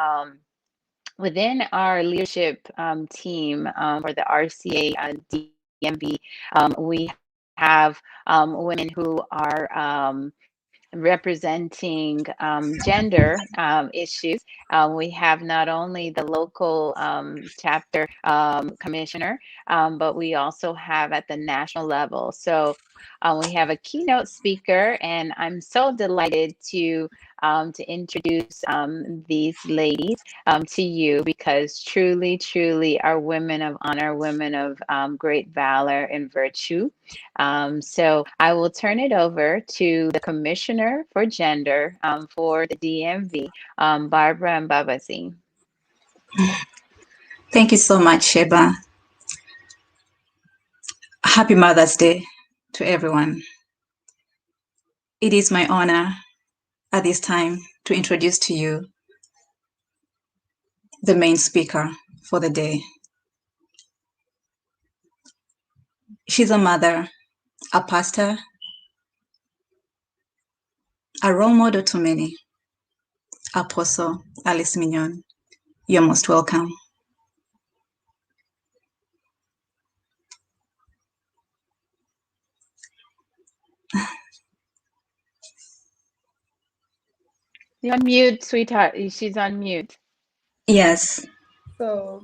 within our leadership team for the RCA DMV, we have women who are representing gender issues. We have not only the local chapter commissioner, but we also have at the national level. So we have a keynote speaker, and I'm so delighted to introduce these ladies to you, because truly are women of honor, women of great valor and virtue. So I will turn it over to the Commissioner for Gender for the DMV, Barbara Mbabazi. Thank you so much, Sheba. Happy Mother's Day to everyone. It is my honor at this time to introduce to you the main speaker for the day. She's a mother, a pastor, a role model to many. Apostle Alice Mignon, you're most welcome. You're on mute, sweetheart. She's on mute. Yes. So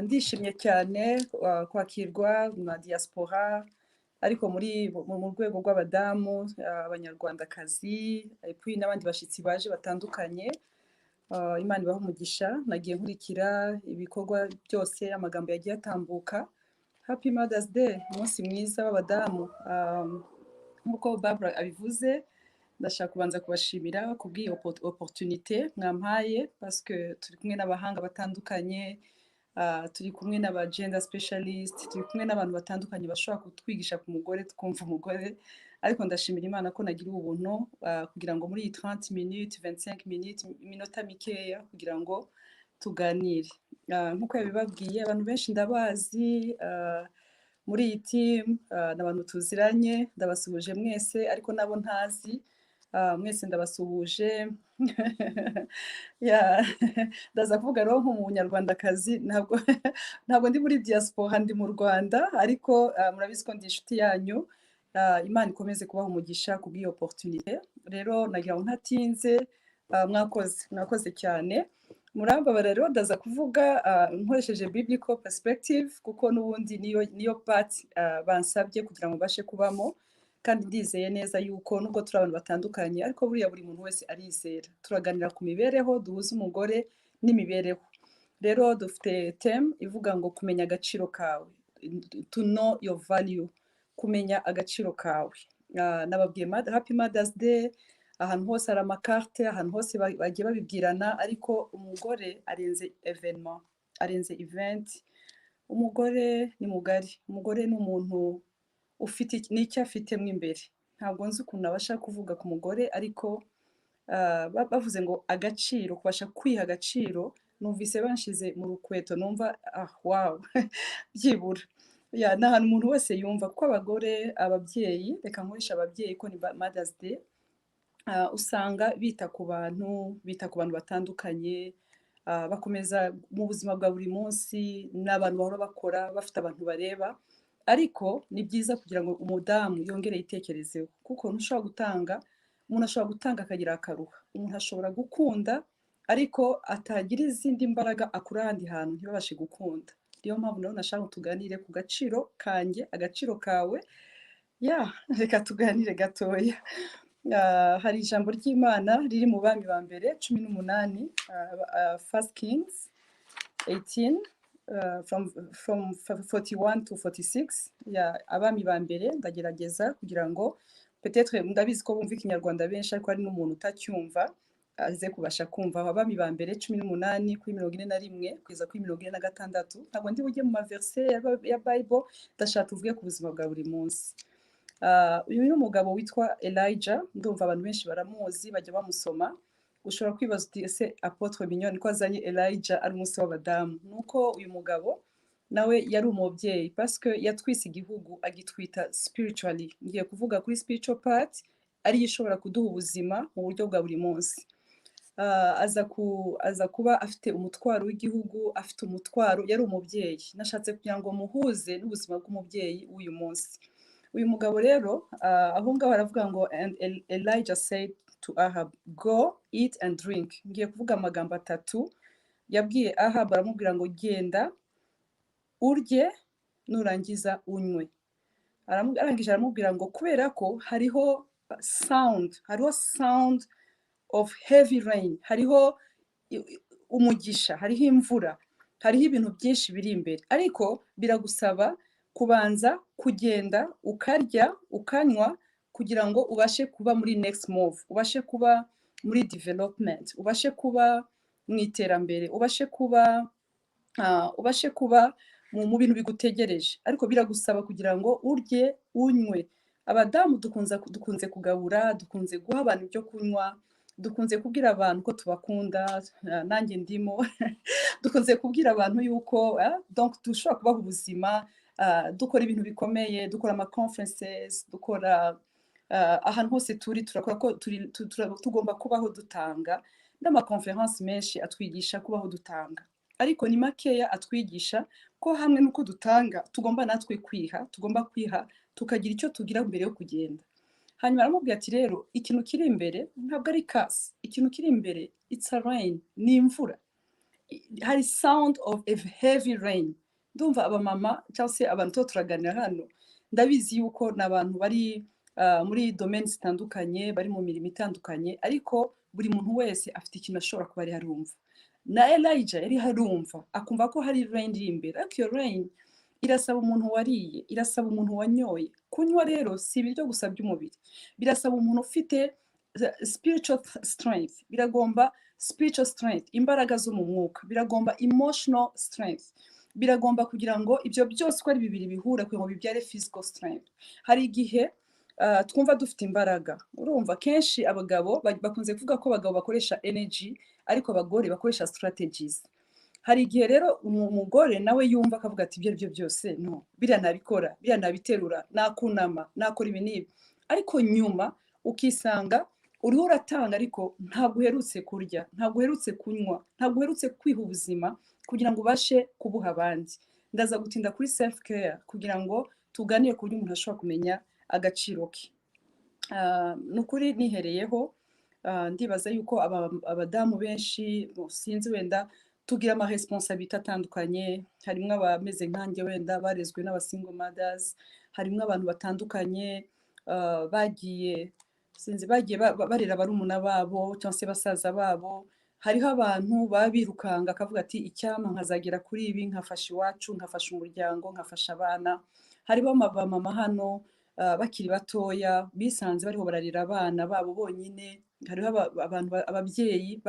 ndishimye cyane kwakirwa na diaspora ariko mu rwego rw'abadamu, abanyarwandakazi, n'abandi bashyitsi baje batandukanye. Imana ibaha umugisha. Nagiye nkurikira ibikorwa byose, amagambo yagiye atambuka. Happy Mother's Day, umunsi mwiza w'abadamu. Nk'uko Barbara abivuze, ndashaka kubanza kubashimira kubw'iyo opportunité mwampaye, parce que turi kumwe n'abahanga batandukanye, turi kumwe n'aba gender specialist, turi kumwe n'abantu batandukanye bashobora kutwigisha ku mugore, twumva umugore. Ariko ndashimira Imana ko nagira ubuntu kugira ngo muri 30 minutes 25 minutes iminota mikeya kugira ngo tuganire. Nk'uko yabibabwiye, abantu benshi ndabazi muri iyi team, n'abantu tuziranye, ndabasuhuje mwese, ariko nabo ntazi mwese ndabasuhuje. Ndaza kuvuga rero nk'umunyarwandakazi, ntabwo ndi muri diaspora, ndi mu Rwanda, ariko murabizi ko ndi inshuti yanyu. Imana ikomeze kubaha umugisha kubw'iyo opportunité. Rero nagira ngo ntatinze, mwakoze cyane. Murambabara rero ndaza kuvuga nkoresheje biblical perspective, kuko n'ubundi niyo part bansabye kugira ngo bashe kubamo, kandi ndizeye neza yuko nubwo turi abantu batandukanye, ariko buriya buri muntu wese arizera. Turaganira ku mibereho, duhuza umugore n'imibereho. Rero dufite theme ivuga ngo kumenya agaciro kawe, to know your value, kumenya agaciro kawe. Nababwiye Happy Mother's Day, ahantu hose hari amakarte, ahantu hose bagiye babibwirana, ariko umugore arenze evenement, arenze event. Umugore ni mugari, umugore ni umuntu ufite n'icyo afitemo imbere. Ntabwo nzi ukuntu abasha kuvuga ku mugore, ariko bavuze ngo agaciro, kubasha kwiha agaciro, numvise banshize mu rukweto, numva wow byibura. Ni ahantu umuntu wese yumva, kuko abagore, ababyeyi, reka nkoresha ababyeyi ko ni Mother's Day, usanga bita ku bantu batandukanye, bakomeza mu buzima bwa buri munsi, n'abantu bahora bakora bafite abantu bareba. Ariko ni byiza kugira ngo umudamu yongere yitekerezeho, kuko ntushobora gutanga umuntu ashobora gutanga akagira akaruha, umuntu ashobora gukunda ariko atagira izindi mbaraga akura ahandi hantu ntibabashe gukunda. Niyo mpamvu nawe nashaka ngo tuganire ku gaciro kanjye, agaciro kawe. Ya, reka tuganire gatoya. Hari ijambo ry'Imana riri mu bami ba mbere 18, First Kings 18, from 41 to 46. Ya, abami ba mbere ndagerageza kugira ngo peut-être ndabizi ko bumva ikinyarwanda benshi ariko hari n'umuntu utacyumva aze kubasha kumva. Abami ba mbere 18 kuri 41 kugeza kuri 46. Ntabwo ndi bujye mu maverse ya Bible, ndashaka tuvuge ku buzima bwa buri munsi. Uyu ni umugabo witwa Elijah, ndumva abantu benshi baramuzi bajya bamusoma. Ushobora kwibaza uti ese Apotre Mignone ko azanye Elijah ari umunsi w'abadamu? Nuko uyu mugabo nawe yari umubyeyi parce que yatwise igihugu agitwita spiritually. Ngiye kuvuga kuri spiritual part ari ishobora kuduha ubuzima mu buryo bwa buri munsi. Aza kuba afite umutwaro w'igihugu, afite umutwaro, yari umubyeyi. Nashatse kugira ngo muhuze n'ubuzima bw'umubyeyi w'uyu munsi. Uyu mugabo rero aho ngaho aravuga ngo and Elijah said to Ahab, go eat and drink. Ngiye kuvuga amagambo atatu yabwiye Ahab, aramubwira ngo genda urye nurangiza unywe. Arangije aramubwira ngo kubera ko hariho sound of heavy rain, hariho umugisha, hariho imvura, hariho ibintu byinshi biri imbere, ariko biragusaba kubanza kugenda ukarya ukanywa kugira ngo ubashe kuba muri next move, ubashe kuba muri development, ubashe kuba mu iterambere, ubashe kuba mu bintu bigutegereje, ariko biragusaba kugira ngo urye unywe. Abadamu dukunze kugabura, dukunze guha abantu ibyo kunywa, dukunze kubwira abantu ko tubakunda, nanjye ndimo dukunze kubwira abantu yuko donc dushobora kubaha ubuzima, dukora ibintu bikomeye, dukora ama conferences, dukora ahantu hose turakora ko tugomba kubaho dutanga, n'ama conference menshi atwigisha kubaho dutanga, ariko ni makeya atwigisha ko hamwe nuko dutanga tugomba natwe tugomba kwiha tukagira icyo tugira mbere yo kugenda. Hanyuma aramubwira ati rero ikintu kiri imbere ntabwo ari kasi, ikintu kiri imbere it's a rain, ni imvura, hari sound of a heavy rain. Ndumva abamama cyangwa se abantu turaganira hano, ndabizi yuko n'abantu bari muri domaines zitandukanye, bari mu mirimo itandukanye, ariko buri muntu wese afite ikintu ashobora kuba ari harumva. Na Elijah yari harumva akumva ko hari rain iri imbere, ariko iyo rain irasaba umuntu wariye, irasaba umuntu wanyoye. Kunywa rero si ibiryo gusa by'umubiri, birasaba umuntu ufite spiritual strength, biragomba spiritual strength, imbaraga zo mu mwuka, biragomba emotional strength, biragomba kugira ngo ibyo byose uko ari bibiri bihura kugira ngo bibyare physical strength. Hari igihe twumva dufite imbaraga, urumva kenshi abagabo bakunze kuvuga ko abagabo bakoresha energy ariko abagore bakoresha strategies. Hari igihe rero umugore nawe yumva akavuga ati ibyo aribyo byose no, biriya nabikora, biriya nabiterura, nakunama, nakora ibi n'ibi, ariko nyuma ukisanga uriho uratanga ariko ntabwo uherutse kurya, ntabwo uherutse kunywa, ntabwo uherutse kwiha ubuzima kugira ngo ubashe kubuha abandi. Ndaza gutinda kuri self care kugira ngo tuganire ku buryo umuntu ashobora kumenya agaciro ke. Nukuri nihereyeho, ndibaza yuko abadamu benshi sinzi wenda tugira ama responsabilité atandukanye, harimo abameze nkanjye wenda barezwe n'abasingle mothers, harimo abantu batandukanye bagiye barera barumuna babo cyangwa se basaza babo. Hariho abantu babirukanga akavuga ati icyama nkazagera kuri ibi, nkafasha iwacu, nkafasha umuryango, nkafasha abana. Hariho abamama hano bakiri batoya bisanze bariho bararira abana babo bonyine. Hariho ababyeyi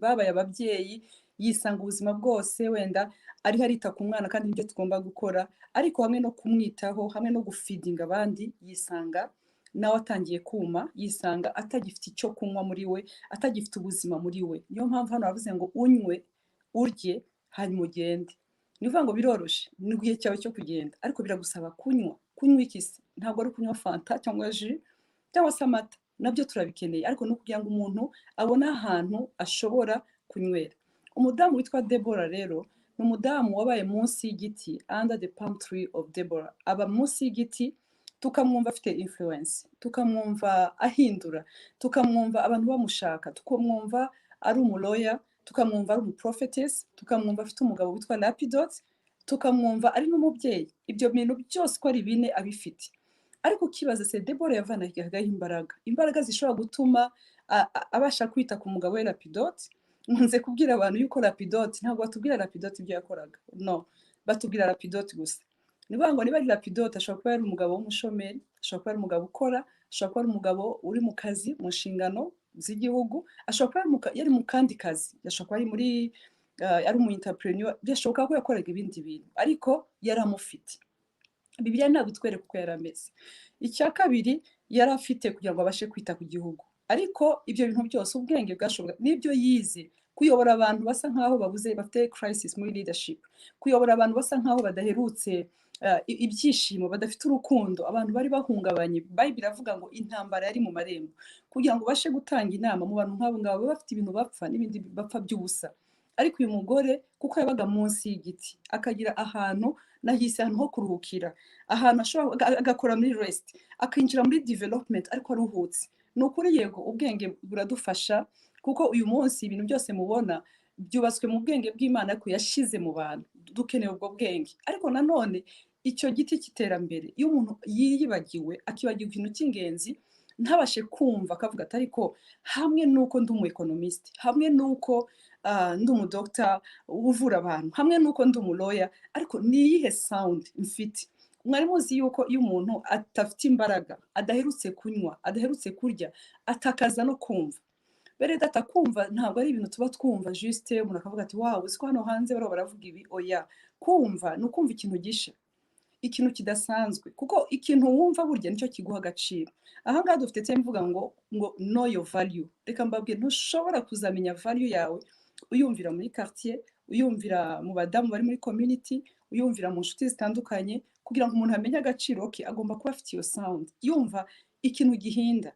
babaye ababyeyi, yisanga ubuzima bwose wenda ari harita ku mwana kandi nibyo tugomba gukora, ariko hamwe no kumwitaho, hamwe no gufeedinga abandi, yisanga nawe atangiye kuma, yisanga atagifite icyo kunywa muri we, atagifite ubuzima muri we. Niyo mpamvu hano bavuze ngo unywe, urye, hanyuma ugende. Ni ukuvuga ngo biroroshe, ni igihe cyawe cyo kugenda, ariko biragusaba kunywa. Kunywa ikisi ntabwo ari kunywa fanta cyangwa jus cyangwa se amata, nabyo turabikeneye, ariko no kugira ngo umuntu abone ahantu ashobora kunywera. Umudamu witwa Deborah rero ni umudamu wabaye munsi y'igiti, under the palm tree of Deborah. Aba munsi y'igiti tukamwumva afite influence, tukamwumva ahindura, tukamwumva abantu bamushaka, tukamwumva ari umuloya, tukamwumva ari umuprophetess, tukamwumva afite umugabo witwa Lapidot, tukamwumva ari n'umubyeyi. Ibyo bintu byose ko ari bine abifite. Ariko ukibaza se Deborah yavanagaho imbaraga zishobora gutuma abasha kwita ku mugabo we Lapidot. Nkunze kubwira abantu yuko Lapidot, ntabwo batubwira Lapidot ibyo yakoraga, no, batubwira Lapidot gusa. Niba ngo niba ari Lapidot ashobora kuba ari umugabo w'umushomeri, ashobora kuba ari umugabo ukora, ashobora kuba ari umugabo uri mu kazi, mu nshingano z'igihugu, ashobora kuba yari mu kandi kazi, ashobora kuba ari muri ari umu entrepreneur, byashoboka ko yakoraga ibindi bintu, ariko yari amufite. Bibiliya ntabwo itwereka uko yari ameze. Icya kabiri, yari afite kugira ngo abashe kwita ku gihugu, ariko ibyo bintu byose ubwenge bwashoboka n'ibyo yize, kuyobora abantu basa nkaho babuze, bafite crisis muri leadership, kuyobora abantu basa nkaho badaherutse ibyishimo, badafite urukundo, abantu bari bahungabanye. Bible iravuga ngo intambara yari mu marembo, kugira ngo bashe gutanga inama mu bantu nk'abo ngabo bafite ibintu bapfa n'ibindi bapfa by'ubusa. Ariko uyu mugore kuko yabaga munsi y'igiti, akagira ahantu nahise ahantu ho kuruhukira, ahantu ashobora agakora muri rest, akinjira muri development ariko aruhutse. Ni ukuri yego ubwenge buradufasha, kuko uyu munsi ibintu byose mubona byubatswe mu bwenge bw'Imana ariko yashize mu bantu. Dukeneye ubwo bwenge, ariko nanone icyo giti cy'iterambere, iyo umuntu yiyibagiwe akibagirwa ikintu cy'ingenzi, ntabashe kumva akavuga ati ariko hamwe nuko ndi umu economist, hamwe nuko ndi umu doctor uvura abantu, hamwe nuko ndi umuloya, ariko niyihe sound mfite. Mwari muzi yuko iyo umuntu atafite imbaraga, adaherutse kunywa, adaherutse kurya, atakaza no kumva. Bere data kumva ntabwo ari ibintu tuba twumva juste umuntu akavuga ati wow, uziko hano hanze baro baravuga ibi. Oya, kumva ni ukumva ikintu gisha, ikintu kidasanzwe, kuko ikintu wumva burya nicyo kiguha agaciro. Aha ngaha dufite tse mvuga ngo know your value. Reka mbabwire, ntushobora kuzamenya value yawe uyumvira muri quartier, uyumvira mu badamu bari muri community, uyumvira mu nshuti zitandukanye. Kugira ngo umuntu amenye agaciro ke agomba kuba afite iyo sound, yumva ikintu gihinda.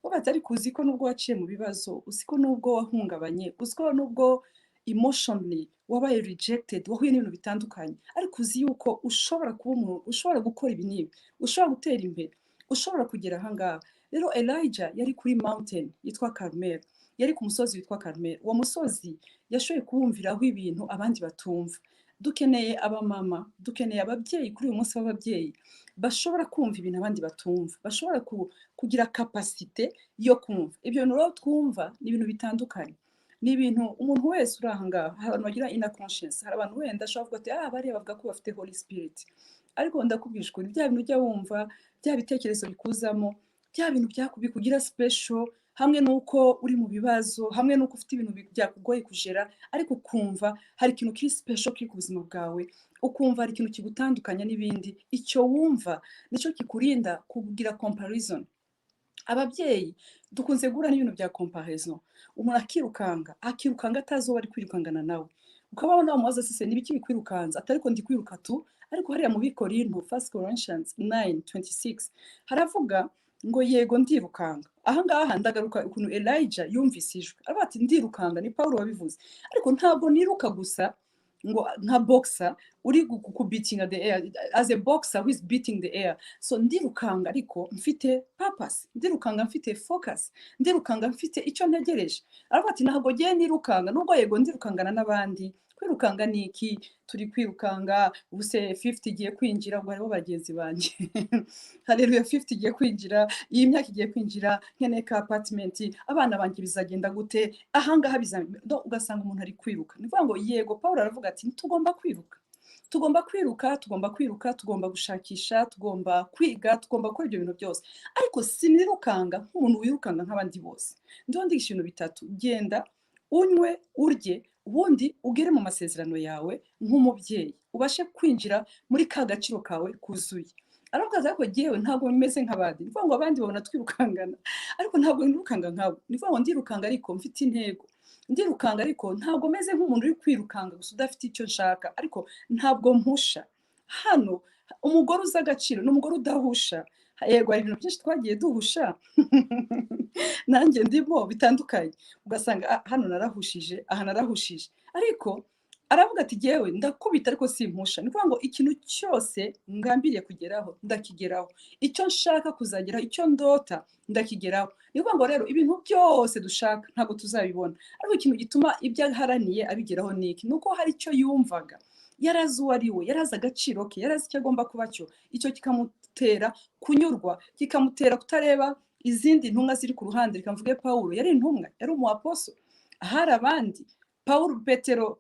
Ubaza ariko uziko nubwo waciye mu bibazo, uziko nubwo wahungabanye, uziko nubwo emotionally wabaye rejected, wahuye n'ibintu bitandukanye, ariko uzi yuko ushobora kuba umuntu, ushobora gukora ibi n'ibi, ushobora gutera imbere, ushobora kugera aha ngaha. Rero Elijah yari kuri mountain yitwa Carmel, yari ku musozi witwa Carmel. Uwo musozi yashoboye kuwumviraho ibintu abandi batumva. Dukeneye abamama, dukeneye ababyeyi kuri uyu munsi w'ababyeyi bashobora kumva ibintu abandi batumva, bashobora kugira capacité yo kumva. Ibyo bintu rero twumva ni ibintu bitandukanye, ni ibintu umuntu wese uri aha ngaha. Hari abantu bagira inner conscience, hari abantu wenda ashobora kuvuga ati bariya bavuga ko bafite Holy Spirit, ariko ndakubwira ukuri, bya bintu ujya wumva, bya bitekerezo bikuzamo, bya bintu bikugira special, hamwe nuko uri mu bibazo, hamwe nuko ufite ibintu byakugoye kujera, ariko ukumva hari ikintu kiri special kiri ku buzima bwawe, ukumva hari ikintu kigutandukanya n'ibindi. Icyo wumva nicyo kikurinda kugira comparison. Ababyeyi dukunze guhura n'ibintu bya comparison, umuntu akirukanga atazi uwo ari kwirukangana nawe, ukabona wamubaza se n'ibiki bikwirukanza, atariko ndi kwiruka tu. Ariko hariya mu Bikorinto 1 Corinthians 9:26 haravuga ngo yego ndirukanga. Aha ngaha ndagaruka ukuntu Elijah yumvise ijwi, aravuga ati ndirukanga, ni Paulo wabivuze, ariko ntabwo niruka gusa ngo nka boxer uri beating the air, as a boxer who is beating the air. So ndirukanga ariko mfite purpose, ndirukanga mfite focus, ndirukanga mfite icyo ntegereje. Aravuga ati ntabwo giye nirukanga, nubwo yego ndirukangana n'abandi. Kwirukanga ni iki? Turi kwirukanga ubuse 50 igiye kwinjira, ngo hariho bagenzi banje haleluya, 50 igiye kwinjira, iyi myaka igiye kwinjira, nkene ka apartment, abana banje bizagenda gute, aha ngaha ugasanga umuntu ari kwiruka. Nivuga ngo yego Paulo aravuga ati tugomba kwiruka, tugomba gushakisha, tugomba kwiga, tugomba gukora ibyo bintu byose, ariko sinirukanga nk'umuntu wirukanga nk'abandi bose. Ndiho ndigisha ibintu bitatu: genda, unywe, urye, ubundi ugere mu masezerano yawe nk'umubyeyi, ubashe kwinjira muri ka gaciro kawe kuzuye. Aravuga ko jewe ntabwo bimeze nk'abandi. Nivuga ngo abandi babona twirukangana, ariko ntabwo ndirukanga nkabo. Nivuga ngo ndirukanga ariko mfite intego, ndirukanga ariko ntabwo meze nk'umuntu uri kwirukanga gusa udafite icyo nshaka, ariko ntabwo mpusha. Hano umugore uzi agaciro n'umugore udahusha. Yego hari ibintu byinshi twagiye duhusha nanjye ndimo bitandukanye, ugasanga hano narahushije, aha narahushije, ariko aravuga ati jewe ndakubita ariko simpusha. Ni ukuvuga ngo ikintu cyose ngambiriye kugeraho ndakigeraho, icyo nshaka kuzageraho, icyo ndota ndakigeraho. Ni ukuvuga ngo rero ibintu byose dushaka ntabwo tuzabibona, ariko ikintu gituma ibyo aharaniye abigeraho ni iki? Nuko hari icyo yumvaga, yarazi uwo ari we, yarazi agaciro ke, yarazi icyo agomba kuba cyo. Icyo kikamutera kunyurwa, kikamutera kutareba izindi ntumwa ziri ku ruhande. Reka mvuge Pawulo yari intumwa, yari umuaposo, hari abandi.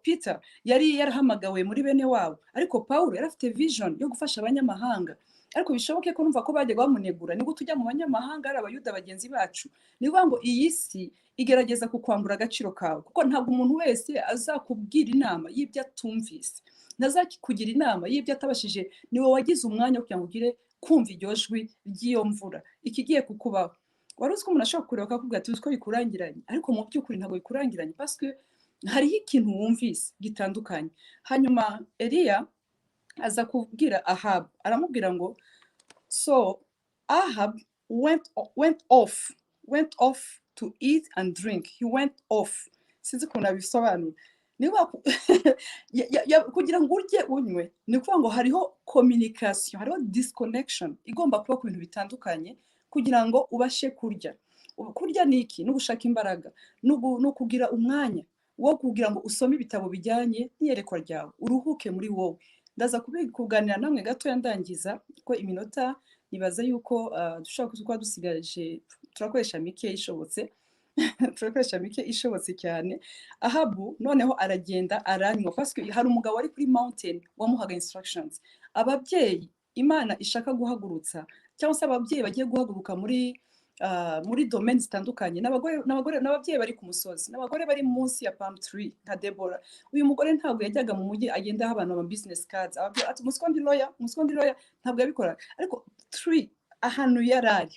Peter yari yarahamagawe muri bene wabo, ariko Pawulo yari afite vision yo gufasha abanyamahanga. Ariko bishoboke ko numva ko bajyaga bamunegura, nibwo tujya mu banyamahanga ari abayuda bagenzi bacu. Ni ukuvuga ngo iyi si igerageza kukwambura agaciro kawe, kuko ntabwo umuntu wese azakubwira inama y'ibyo atumvise, ntazakugira inama y'ibyo atabashije. Niwe wagize umwanya wo kugira ngo ugire kumva iryo jwi ry'iyo mvura ikigiye kukubaho. Wari uzi ko umuntu ashobora kureba akakubwira ati ko bikurangiranye, ariko mu by'ukuri ntabwo bikurangiranye, parce que hariho ikintu wumvise gitandukanye. Hanyuma Eliya aza kubwira Ahab, aramubwira ngo so Ahab went off to eat and drink. He went off. Sinzi ukuntu abisobanura. Niba kugira ngo urye unywe, ni ukuvuga ngo hariho communication, hariho disconnection igomba kuba ku bintu bitandukanye kugira ngo ubashe kurya. Kurya ni iki? No gushaka imbaraga, no kugira umwanya wo kugira ngo usome ibitabo bijyanye n'iyerekwa ryawe, uruhuke muri wowe. Ndaza kuganira namwe gato yandangiza ko iminota nibaza yuko dushobora kuba dusigaje, turakoresha mike ishobotse turakoresha mike ishobotse cyane. Ahabu noneho aragenda aranywa, parce que hari umugabo wari kuri mountain wamuhaga instructions. Ababyeyi Imana ishaka guhagurutsa, cyangwa se ababyeyi bagiye guhaguruka muri domaine zitandukanye, n'ababyeyi bari ku musozi, n'abagore bari munsi ya palm tree nka Deborah. Uyu mugore ntabwo yajyaga mu mujyi agenda abantu ama business cards, ati umuskondi lawyer ntabwo yabikora, ariko tree ahantu yarari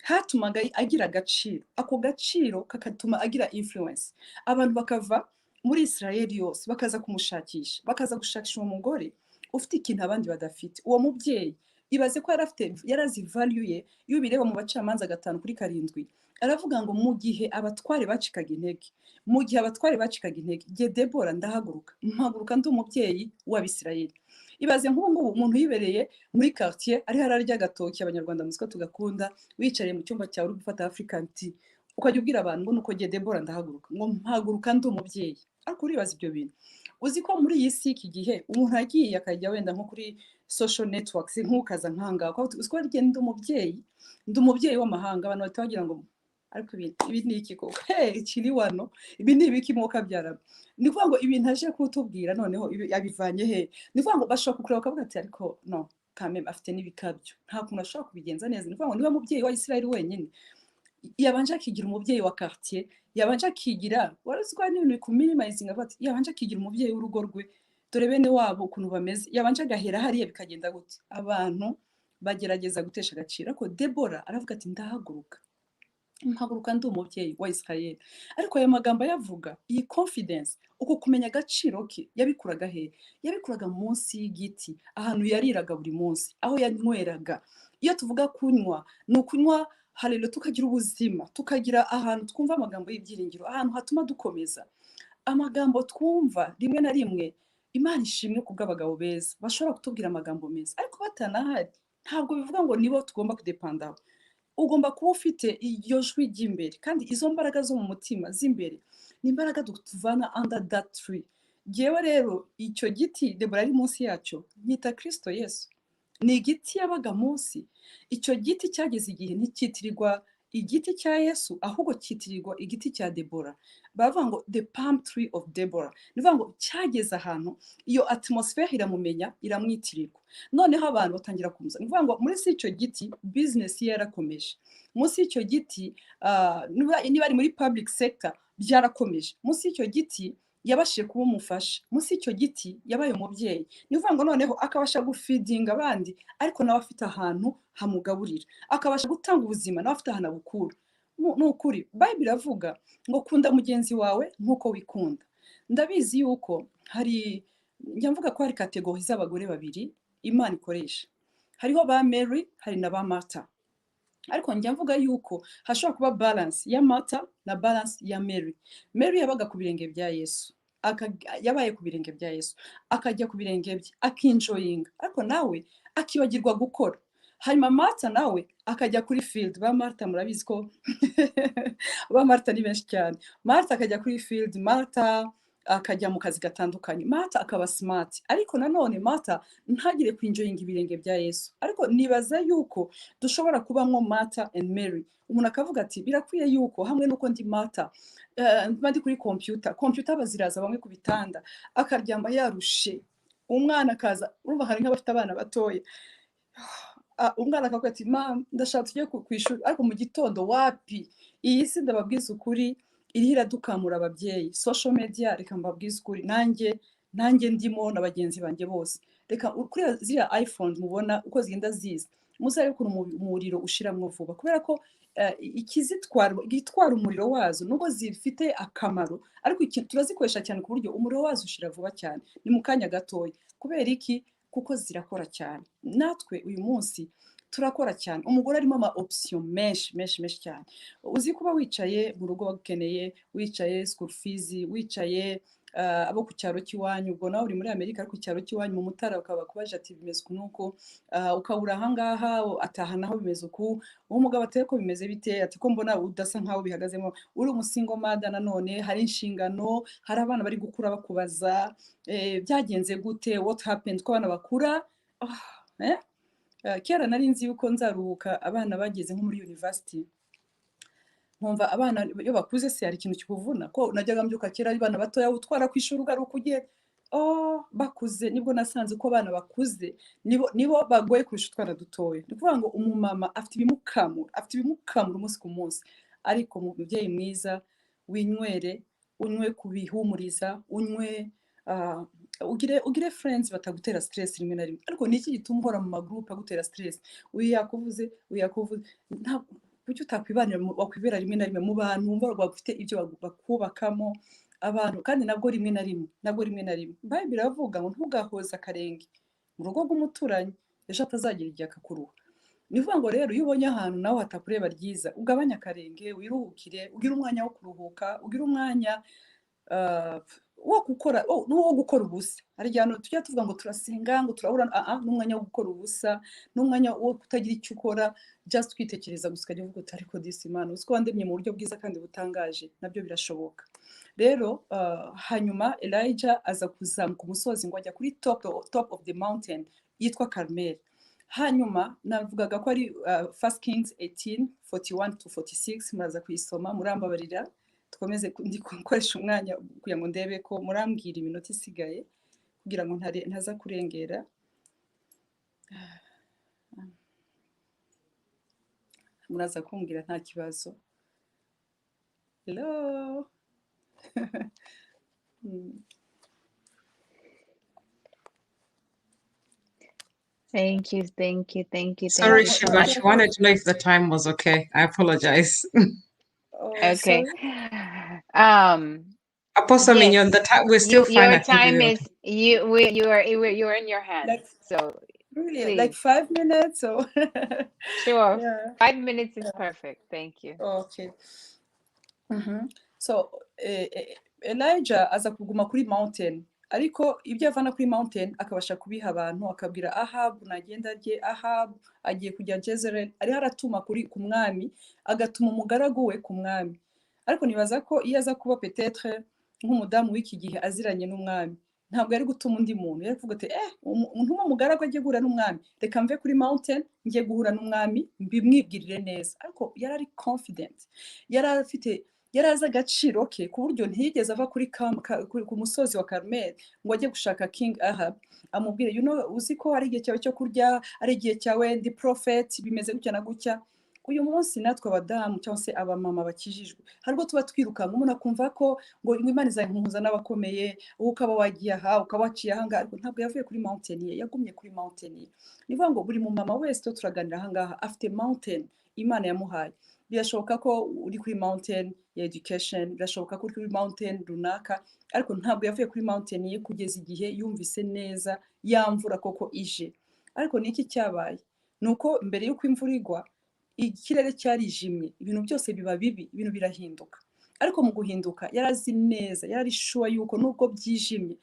hatumaga agira agaciro. Ako gaciro kakatuma agira influence. Abantu bakava muri Israel yose bakaza kumushakisha, bakaza gushakisha uwo mugore ufite ikintu abandi badafite. Uwo mubyeyi ibaze ko yarazi value ye. Iyo bireba mu bacamanza 5:7 aravuga ngo mu gihe abatware bacikaga intege, je Deborah ndahaguruka, mpaguruka ndi umubyeyi w'Abisirayeli. Ibaze nk'ubu umuntu yibereye muri quartier ari hararya gatoki, abanyarwanda musiko tugakunda, wicariye mu cyumba cyawe uri gufata African tea, ukajya ubwira abantu ngo nuko je Deborah ndahaguruka, ngo mpaguruka ndi umubyeyi. Ariko uribaza ibyo bintu, uzi ko muri iyi si iki gihe umuntu agiye akajya wenda nko kuri social networks nkukaza nkanga, uzi ko ndi umubyeyi w'amahanga, abantu batagira ngo ariko ibi ni iki koko, kiri wano, ibi ni ibiki mwoka byaraba. Ni kuvuga ngo ibintu aje kutubwira noneho yabivanye he. Ni kuvuga ngo bashaka kukureba bakavuga ati ariko no kameme afite n'ibikabyo, nta kuntu ashobora kubigenza neza. Ni kuvuga ngo niba mubyeyi wa Israel wenyine yabanje akigira umubyeyi wa quartier, yabanje akigira, warazwa n'ibintu ku minimizing ati yabanje akigira umubyeyi w'urugo rwe, dore bene wabo ukuntu bameze, yabanje agahera hariya bikagenda gute. Abantu bagerageza gutesha agaciro, ariko Deborah aravuga ati ndahaguruka, mpaguruka ndi umubyeyi wa Israel. Ariko aya magambo yavuga, iyi confidence, uko kumenya agaciro ke, yabikuraga he? Yabikuraga munsi y'igiti, ahantu yariraga buri munsi, aho yanyweraga. Iyo tuvuga kunywa, ni ukunywa haleluya, tukagira ubuzima, tukagira ahantu twumva amagambo y'ibyiringiro, ahantu hatuma dukomeza. Amagambo twumva rimwe na rimwe, Imana ishimwe kubw'abagabo beza bashobora kutubwira amagambo meza, ariko batanahari ntabwo bivuga ngo nibo tugomba kudepandaho. Ugomba kuba ufite iryo jwi ry'imbere, kandi izo mbaraga zo mu mutima z'imbere ni imbaraga tuvana under that tree. Jewe rero icyo giti Deborah ari munsi yacyo nyita Kristo Yesu. Ni igiti yabaga munsi. Icyo giti cyageze igihe ntikitirirwa igiti cya Yesu, ahubwo kitirirwa igiti cya Deborah. Bavuga ngo the palm tree of Deborah. Nivuga ngo cyageze ahantu iyo atmosphere iramumenya, iramwitirirwa. Noneho abantu batangira kumuza. Nivuga ngo muri icyo giti business yarakomeje. Munsi y'icyo giti niba ari muri public sector byarakomeje. Munsi y'icyo giti yabashije kuba umufasha. Munsi y'icyo giti yabaye umubyeyi. Nivuga ngo noneho akabasha gufeeding abandi, ariko nawe afite ahantu hamugaburira. Akabasha gutanga ubuzima, nawe afite ahantu abukura. Nukuri Bible iravuga ngo kunda mugenzi wawe nkuko wikunda. Ndabizi yuko njya mvuga ko hari kategori z'abagore babiri Imana ikoresha. Hariho ba Mary, hari na ba Martha. Ariko njya mvuga yuko hashobora kuba balance ya Martha na balance ya Mary. Mary yabaga ku birenge bya Yesu, yabaye ku birenge bya Yesu akajya ku birenge bye akinjoyinga ariko nawe akibagirwa gukora. Hanyuma Martha nawe akajya kuri field. Ba Martha murabizi ko ba Martha ni benshi cyane. Martha akajya kuri field, Martha akajya mu kazi gatandukanye, Martha akaba smart, ariko nanone Martha ntagire kwinjoyinga ibirenge bya Yesu. Ariko nibaza yuko dushobora kubamwo Martha and Mary. Umuntu akavuga ati birakwiye yuko hamwe nuko ndi Martha ndi kuri computer baziraza bamwe ku bitanda akaryama yarushe, umwana akaza, urumva hari nk'abafite abana batoya, umwana akavuga ati mama ndashaka tujye ku ishuri, ariko mu gitondo wapi, iyi si ndababwiza ukuri iriho iradukamura ababyeyi. Social media reka mbabwize ukuri, nanjye ndimo na bagenzi banjye bose, reka kuri ziriya iPhone mubona uko zigenda ziza muzabe ko umuriro ushiramwo vuba, kubera ko igitwara umuriro wazo nubwo zifite akamaro, ariko turazikoresha cyane ku buryo umuriro wazo ushira vuba cyane, ni mu kanya gatoya. Kubera iki? Kuko zirakora cyane. Natwe uyu munsi turakora cyane, umugore arimo ama option menshi cyane. Uzi kuba wicaye mu rugo bagukeneye, wicaye school fees, wicaye abo ku cyaro cy'iwanyu, ubwo nawe uri muri Amerika ariko ku cyaro cy'iwanyu mu Mutara ukaba kubaje ati bimeze nuko, ukabura ahangaha ataha naho bimeze uku, uwo mugabo ateye ko bimeze bite, ati ko mbona udasa nkaho bihagazemo, uri umusingo mada, nanone hari inshingano, hari abana bari gukura bakubaza byagenze gute, what happened, ko abana bakura. Kera nari nzi yuko nzaruhuka abana bageze nko muri university, nkumva abana iyo bakuze se hari ikintu kikuvuna, ko najyaga mbyuka kera ari bana batoya utwara ku ishuri ugaruka ugiye, bakuze nibwo nasanze ko abana bakuze nibo bagoye kurusha utwana dutoya. Ni ukuvuga ngo umumama afite ibimukamura umunsi ku munsi, ariko mu mubyeyi mwiza unywe kubihumuriza, unywe ugire friends batagutera stress rimwe na rimwe. Ariko niki gituma uhora mu magroup agutera stress? Uyu yakuvuze kuki utakwibanira wakwibera rimwe na rimwe mu bantu wumva bafite ibyo bakubakamo abantu, kandi nabwo rimwe na rimwe Bible iravuga ngo ntugahoza akarenge mu rugo rw'umuturanyi ejo atazagira igihe akakuruha. Ni ukuvuga ngo rero iyo ubonye ahantu nawe hatakureba ryiza, ugabanye akarenge, wiruhukire, ugire umwanya wo kuruhuka, ugire umwanya wo gukora ubusa. Hari igihe tujya tuvuga ngo turasenga ngo turahura, n'umwanya wo gukora ubusa, n'umwanya wo kutagira icyo ukora, just kwitekereza gusa ukajya uvuga uti ariko disi Imana uzi ko wandemye mu buryo bwiza kandi butangaje, nabyo birashoboka. Rero hanyuma Elijah aza kuzamuka umusozi ngo ajya kuri top of the mountain yitwa Carmel. Hanyuma navugaga ko ari 1 Kings 18:41-46, muraza kuyisoma, murambabarira dukomeze gukoresha umwanya kugira ngo ndebe ko murambwira iminota isigaye kugira ngo ntaza kurengera. Muraza kumbwira nta kibazo. Hello. Thank you. Sorry, Shiva, she wanted to know if the time was okay. I apologize. Okay. Apostle Mignon, the time we're still fine. Your time is you are in your hands. So really, please. like 5 minutes or Sure. Yeah. 5 minutes is perfect. Thank you. Okay. So Elijah aza kuguma kuri mountain, ariko ibyo avana kuri mountain akabasha kubiha abantu, akabwira Ahab nagenda agiye, Ahab agiye kujya Jezreel, ariho aratuma ku mwami, agatuma umugaragu we ku mwami. Ariko nibaza ko iyo aza kuba peut-être nk'umudamu w'iki gihe aziranye n'umwami, ntabwo yari gutuma undi muntu, yari kuvuga ati umuntu w'umugaragu agiye guhura n'umwami, reka mve kuri mountain ngiye guhura n'umwami mbimwibwirire neza. Ariko yari ari confident, yari azi agaciro ke ku buryo ntiyigeze ava ku musozi wa Carmel ngo ajye gushaka King Ahab amubwire uzi ko ari igihe cyawe cyo kurya, ari igihe cyawe ndi prophet, bimeze gutya na gutya. Uyu munsi natwe abadamu cyangwa se abamama bakijijwe, harimo tuba twirukanka, umuntu akumva ko ngo Imana izampuza n'abakomeye, ukaba wagiye aha ukaba waciye ahangaha, ariko ntabwo yavuye kuri mountain ye, yagumye kuri mountain ye. Ni ukuvuga ngo buri mumama wese turaganira ahangaha afite mountain Imana yamuhaye. Birashoboka ko uri kuri mountain ya education, birashoboka ko uri kuri mountain runaka, ariko ntabwo yavuye kuri mountain ye kugeza igihe yumvise neza yamvura koko ije. Ariko niki cyabaye? Nuko mbere y'uko imvura igwa ikirere cyarijimye, ibintu byose biba bibi, ibintu birahinduka. ariko mu guhinduka yarazi neza, yarari sure yuko nubwo byijimye,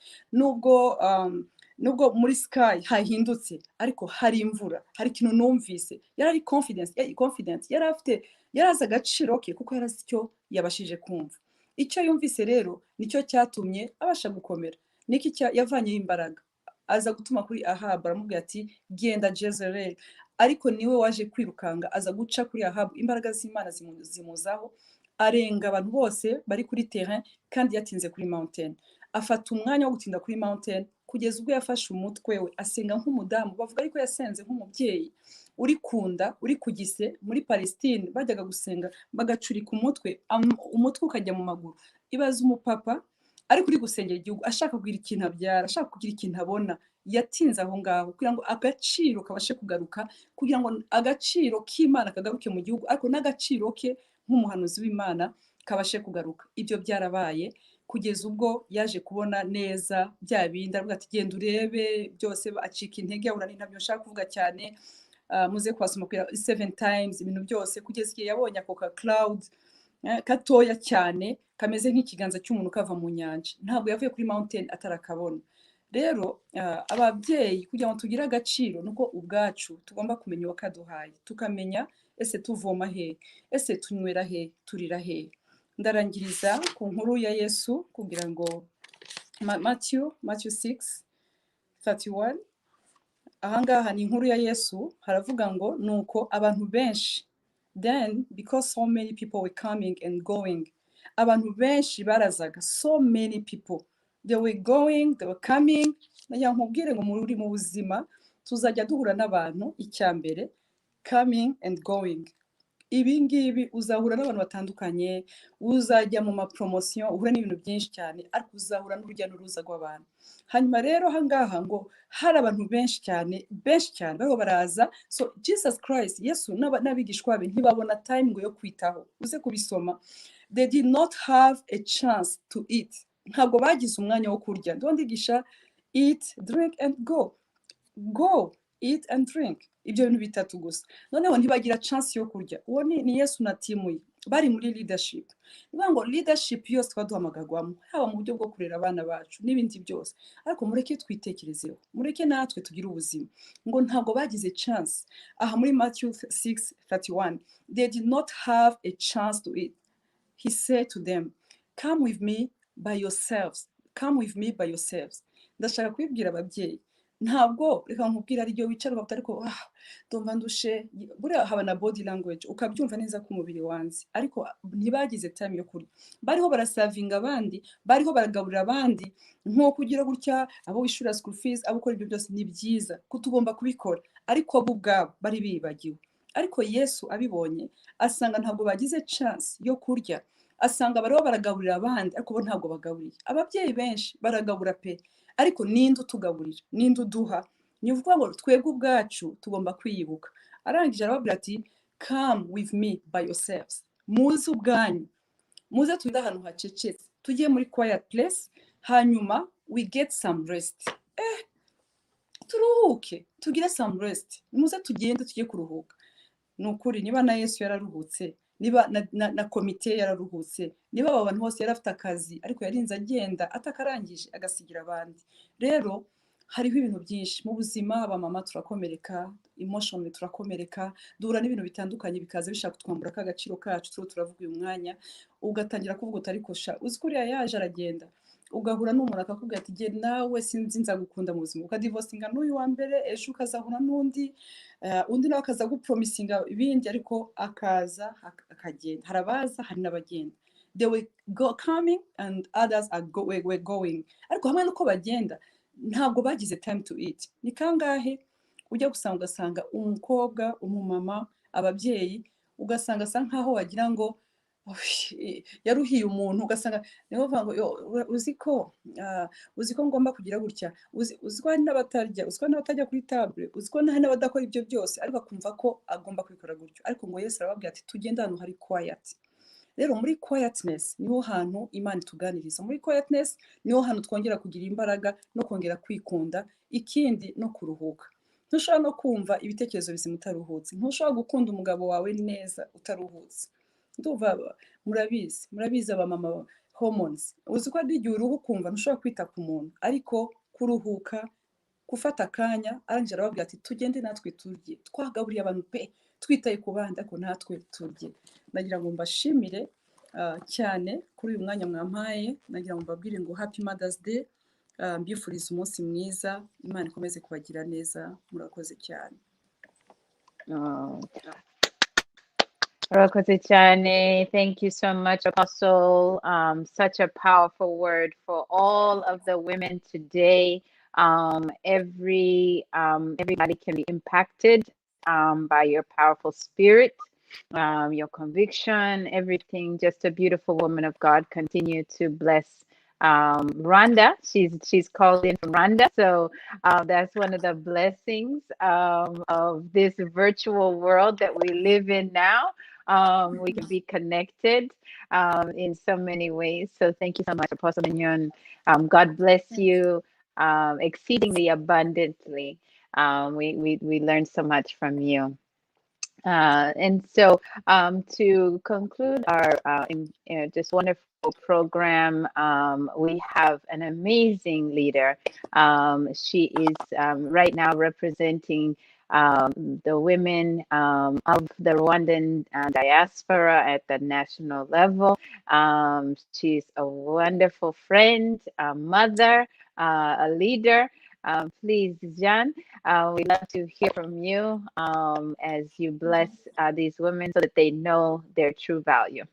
nubwo muri sky hahindutse, ariko hari imvura, hari ikintu numvise, yarari confidence, yarazi agaciro ke kuko yarazi icyo yabashije kumva. Icyo yumvise rero nicyo cyatumye abasha gukomera. Niki yavanyeho imbaraga, aza gutuma kuri Ahabu, aramubwira ati genda Jezereli, ariko niwe waje kwirukanga, aza guca kuri Ahabu, imbaraga z'Imana zimuzaho, arenga abantu bose bari kuri terrain, kandi yatinze kuri mountain. Afata umwanya wo gutinda kuri mountain kugeza ubwo yafashe umutwe we asenga nk'umudamu. Bavuga ariko yasenze nk'umubyeyi uri kunda, uri kugise. Muri Palestine bajyaga gusenga bagacurika umutwe, umutwe ukajya mu maguru. Ibaza umupapa ariko uri gusengera igihugu, ashaka kugira ikintu abyara, ashaka kugira ikintu abona, yatinze aho ngaho kugira ngo agaciro kabashe kugaruka, kugira ngo agaciro k'Imana kagaruke mu gihugu, ariko n'agaciro ke nk'umuhanuzi w'Imana kabashe kugaruka. Ibyo byarabaye kugeza ubwo yaje kubona neza bya bindi, aravuga ati genda urebe byose, acika intege, ahura n'intabyo nshaka kuvuga cyane, muze kwasoma 7 times ibintu byose, kugeza igihe yabonye ako ka cloud katoya cyane kameze nk'ikiganza cy'umuntu kava mu nyanja. Ntabwo yavuye kuri mountain atarakabona. Rero ababyeyi kugira ngo tugire agaciro nuko ubwacu tugomba kumenya uwo kaduhaye, tukamenya ese tuvoma he, ese tunywera he, turira he. Ndarangiriza ku nkuru ya Yesu kugira ngo Matthew 6:31, ahangaha ni inkuru ya Yesu. Haravuga ngo nuko abantu benshi, then because so many people were coming and going, abantu benshi barazaga, so many people, they were going, they were coming. Najya nkubwire ngo muri mu buzima tuzajya duhura n'abantu, icyambere coming and going. Ibi ngibi uzahura n'abantu batandukanye, uzajya mu ma promotion, uhure n'ibintu byinshi cyane, ariko uzahura n'urujya n'uruza rw'abantu. Hanyuma rero hangaha ngo hari abantu benshi cyane bariho baraza. So Jesus Christ, Yesu n'abigishwa be ntibabona time ngo yo kwitaho. Uze kubisoma, they did not have a chance to eat. Ntabwo bagize umwanya wo kurya. Ndondigisha eat, drink and go, eat and drink. Ibyo bintu bitatu gusa. Noneho ntibagira chance yo kurya. Uwo ni Yesu na timu ye. Bari muri leadership. Niba ngo leadership yose twaduhamagagwamo, haba mu buryo bwo kurera abana bacu n'ibindi byose. Ariko mureke twitekerezeho. Mureke natwe tugire ubuzima. Ngo ntabwo bagize chance. Aha muri Matthew 6:31, they did not have a chance to eat. He said to them, come with me by yourselves. Come with me by yourselves. Ndashaka kwibwira ababyeyi, ntabwo reka nkubwira ari ryo wicara ukavuga ariko ndumva ndushe. Buriya haba na body language ukabyumva neza ko umubiri wanze, ariko ntibagize time yo kurya. Bariho barasavinga abandi, bariho baragaburira abandi, nko kugira gutya, abo wishura school fees, abo ukora ibyo byose ni byiza ko tugomba kubikora, ariko bo ubwabo bari bibagiwe. Ariko Yesu abibonye asanga ntabwo bagize chance yo kurya, asanga bariho baragaburira abandi, ariko bo ntabwo bagaburiye. Ababyeyi benshi baragabura pe, ariko ninde utugaburira, ninde uduha? Ni ukuvuga ngo twebwe ubwacu tugomba kwiyibuka. Arangije arababwira ati come with me by yourselves. Muze ubwanyu, muze tujye ahantu hacecetse, tujye muri quiet place, hanyuma we get some rest. Turuhuke, tugire some rest. Muze tugende tujye kuruhuka. Nukuri niba na Yesu yararuhutse, niba na komite yararuhutse, niba aba bantu bose yarafite akazi ariko yarinze agenda atakarangije agasigira abandi. Rero hariho ibintu byinshi mu buzima. Abamama turakomereka, emotionally turakomereka, duhura n'ibintu bitandukanye bikaza bishaka kutwambura agaciro kacu. Turavuga uyu mwanya ugatangira kuvuga utari kosha, uzi kuriya yaje aragenda, ugahura n'umuntu akakubwira ati genda nawe sinzi nzagukunda mu buzima, ukadivosinga n'uyu wa mbere, ejo ukazahura n'undi, undi nawe akaza gupromisinga ibindi, ariko akaza akagenda. Harabaza hari n'abagenda. They were coming and others were going. Ariko hamwe nuko bagenda ntabwo bagize time to eat. Ni kangahe ujya ugasanga umukobwa, umumama, ababyeyi, ugasanga asa nkaho wagira ngo yaruhiye umuntu, ugasanga niho bavuga ngo uzi ko ngomba kugira gutya, uzi ko hari n'abatarya, uzi ko n'abatajya kuri table, uzi ko hari n'abadakora ibyo byose, ariko akumva ko agomba kubikora gutyo. Ariko ngo Yesu arababwira ati tugende ahantu hari quiet. Rero muri quietness niho hantu Imana ituganiriza. Muri quietness niho hantu twongera kugira imbaraga no kongera kwikunda, ikindi no kuruhuka. Ntushobora no kumva ibitekerezo bizima utaruhutse. Ntushobora gukunda umugabo wawe neza utaruhutse. ndumva murabizi abamama hormones uzi ko ari igihe uruhu ukumva ntushobora kwita ku muntu ariko kuruhuka gufata akanya arangije arababwira ati tugende natwe turye twagaburiye abantu pe twitaye ku bandi ariko natwe turye nagira ngo mbashimire cyane kuri uyu mwanya mwampaye nagira ngo mbabwire ngo happy Mother's Day mbifuriza umunsi mwiza Imana ikomeze kubagira neza murakoze cyane Urakoze cyane. Thank you so much, Apostle. Such a powerful word for all of the women today. Everybody can be impacted by your powerful spirit, your conviction, everything. Just a beautiful woman of God. Continue to bless Rwanda. She's called in from Rwanda, so that's one of the blessings of this virtual world that we live in now. We can be connected in so many ways. So thank you so much, Apostle Mignon. God bless you exceedingly abundantly. We learned so much from you. And so to conclude our just wonderful program, we have an amazing leader. She is right now representing the women of the Rwandan diaspora at the national level. She's a wonderful friend, a mother, a leader. Please, Jean, we'd love to hear from you as you bless these women so that they know their true value.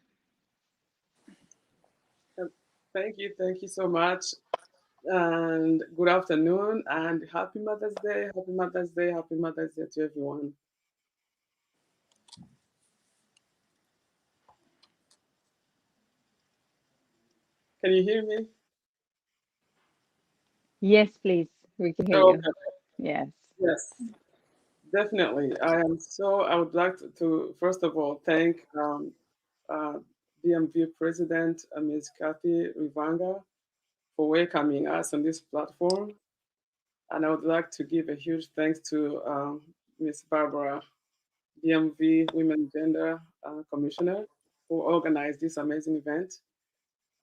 Thank you so much. And good afternoon and happy Mother's Day, happy Mother's Day, happy Mother's Day to everyone. Can you hear me? Yes, please. We can hear you. Yes. Yes, definitely. I would like to first of all thank D.M.V President, Ms. Kathy Rivanga, for welcoming us on this platform. And I would like to give a huge thanks to Ms. Barbara, D.M.V Women Gender Commissioner, who organized this amazing event.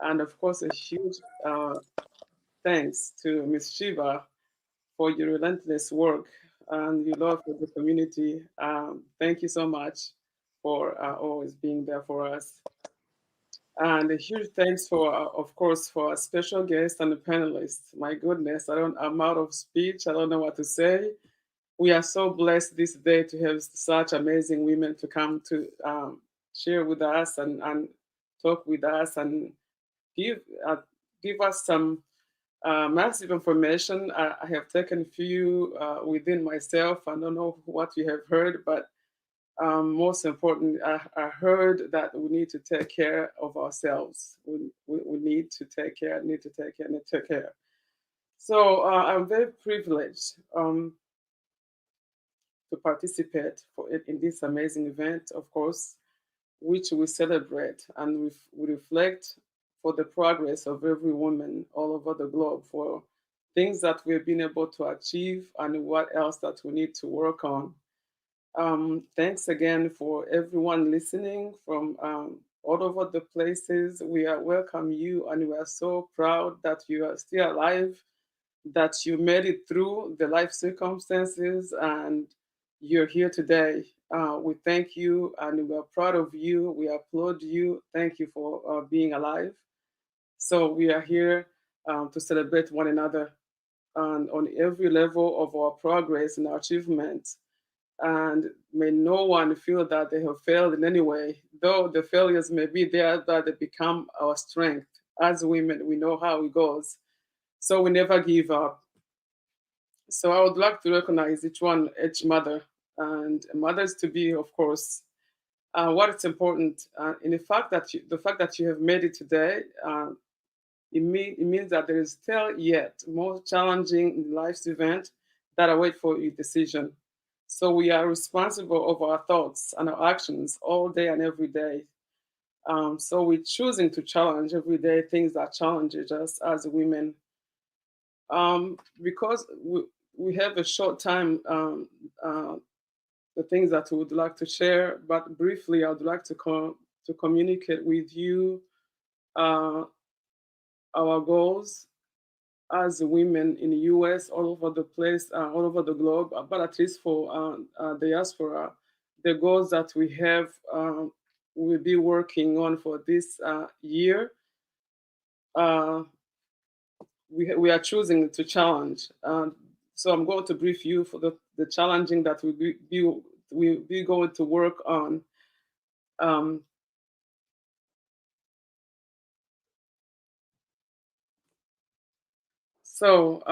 And of course, a huge thanks to Ms. Shiva for your relentless work and your love for the community. Thank you so much for always being there for us. And a huge thanks for, of course, for our special guest and the panelists. My goodness, I'm out of speech. I don't know what to say. We are so blessed this day to have such amazing women to come to share with us and talk with us and give us some massive information. I have taken a few within myself. I don't know what you have heard, but most important, I heard that we need to take care of ourselves. We need to take care, need to take care. So I'm very privileged to participate in this amazing event, of course, which we celebrate and we reflect for the progress of every woman all over the globe, for things that we've been able to achieve and what else that we need to work on. Thanks again for everyone listening from all over the places. We welcome you and we are so proud that you are still alive, that you made it through the life circumstances and you're here today. We thank you and we are proud of you. We applaud you. Thank you for being alive. So we are here to celebrate one another and on every level of our progress and our achievements. And may no one feel that they have failed in any way, though the failures may be there, that they become our strength. As women, we know how it goes. So we never give up. So I would like to recognize each mother, and mothers to be, of course, what is important. In the fact that you have made it today, it means that there is still yet more challenging life's event that await for your decision. So we are responsible of our thoughts and our actions all day and every day. So we're choosing to challenge every day things that challenge us as women. Because we have a short time, the things that we would like to share, but briefly, I would like to to communicate with you our goals as women in the US, all over the place, all over the globe, but at least for diaspora, the goals that we have, we'll be working on for this year. We are choosing to challenge. So I'm going to brief you for the challenging that we'll be going to work on. So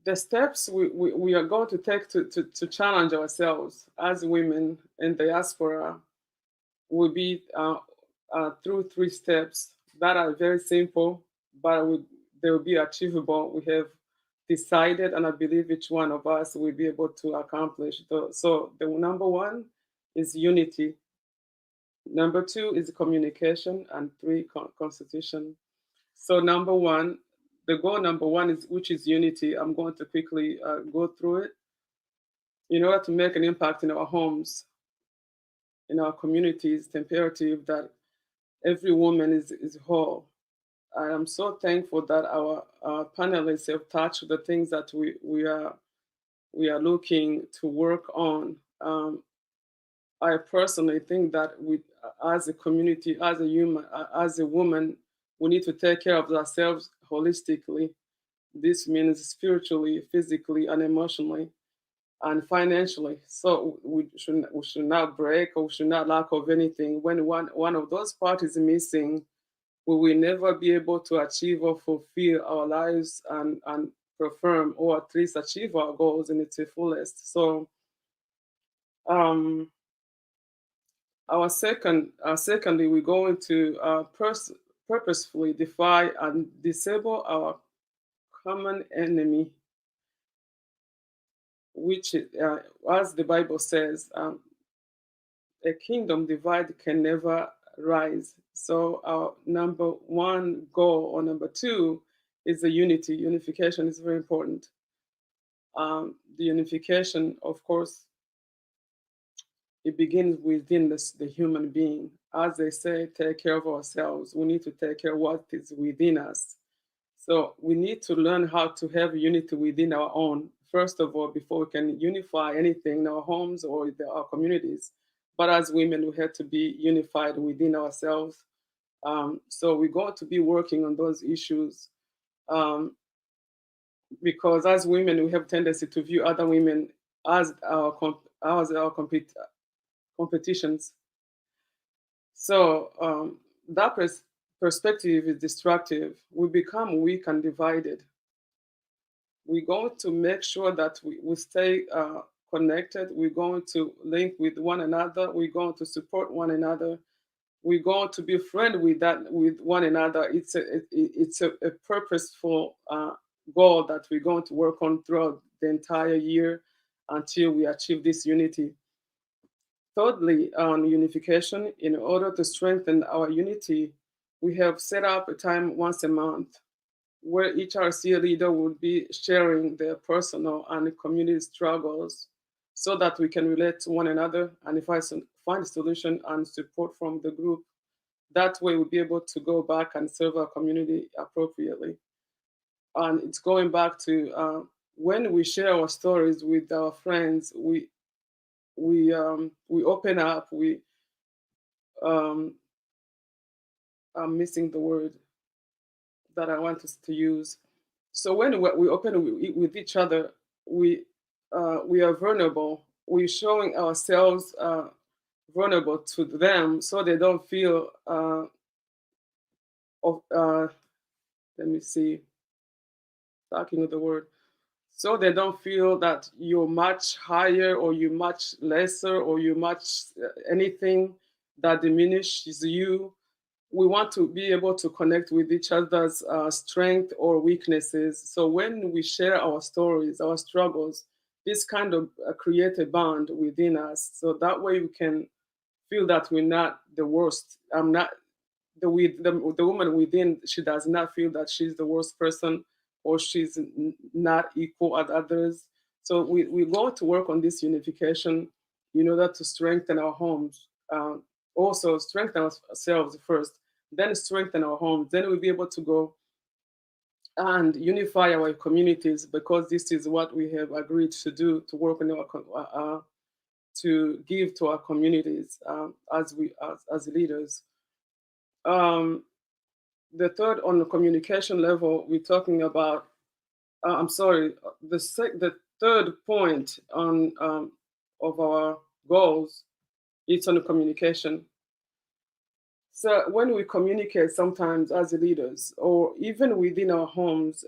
the steps we are going to take to challenge ourselves as women in diaspora will be through 3 steps that are very simple, but they will be achievable. We have decided, and I believe each one of us will be able to accomplish. So the number 1 is unity. Number 2 is communication, and 3, constitution. So number 1, the goal number 1 is, which is unity. I'm going to quickly go through it. In order to make an impact in our homes, in our communities, it's imperative that every woman is whole. I am so thankful that our panelists have touched the things that we are looking to work on. I personally think that as a community, as a human, as a woman, we need to take care of ourselves holistically. This means spiritually, physically, and emotionally, and financially. So we should not break, or we should not lack of anything. When one of those parts is missing, we will never be able to achieve or fulfill our lives and perform, or at least achieve our goals in its fullest. So secondly, we're going to purposefully defy and disable our common enemy, which, as the Bible says, a kingdom divided can never rise. So our number 1 goal, or number 2, is the unity. Unification is very important. The unification, of course, it begins within the human being. As they say, take care of ourselves. We need to take care of what is within us. So we need to learn how to have unity within our own, first of all, before we can unify anything in our homes or our communities. But as women, we have to be unified within ourselves. So we're going to be working on those issues, because as women, we have a tendency to view other women as our competitions. So that perspective is destructive. We become weak and divided. We're going to make sure that we stay connected. We're going to link with one another. We're going to support one another. We're going to be friends with one another. It's a purposeful goal that we're going to work on throughout the entire year until we achieve this unity. Thirdly, on unification, in order to strengthen our unity, we have set up a time once a month where each RCA leader will be sharing their personal and community struggles so that we can relate to one another and find a solution and support from the group. That way we'll be able to go back and serve our community appropriately. And it's going back to when we share our stories with our friends, we open up. I'm missing the word that I want us to use. So when we open with each other, we are vulnerable. We're showing ourselves vulnerable to them, so they don't feel. Let me see. Talking with the word. So they don't feel that you're much higher or you're much lesser or you're much anything that diminishes you. We want to be able to connect with each other's strength or weaknesses. So when we share our stories, our struggles, this kind of create a bond within us. So that way we can feel that we're not the worst. I'm not the woman within. She does not feel that she's the worst person or she's not equal at others. So we're going to work on this unification in order to strengthen our homes. Also strengthen ourselves first, then strengthen our homes. Then we'll be able to go and unify our communities, because this is what we have agreed to do, to work on our to give to our communities as leaders. The third, on the communication level, we're talking about. I'm sorry. The third point on of our goals, it's on the communication. So when we communicate, sometimes as leaders, or even within our homes,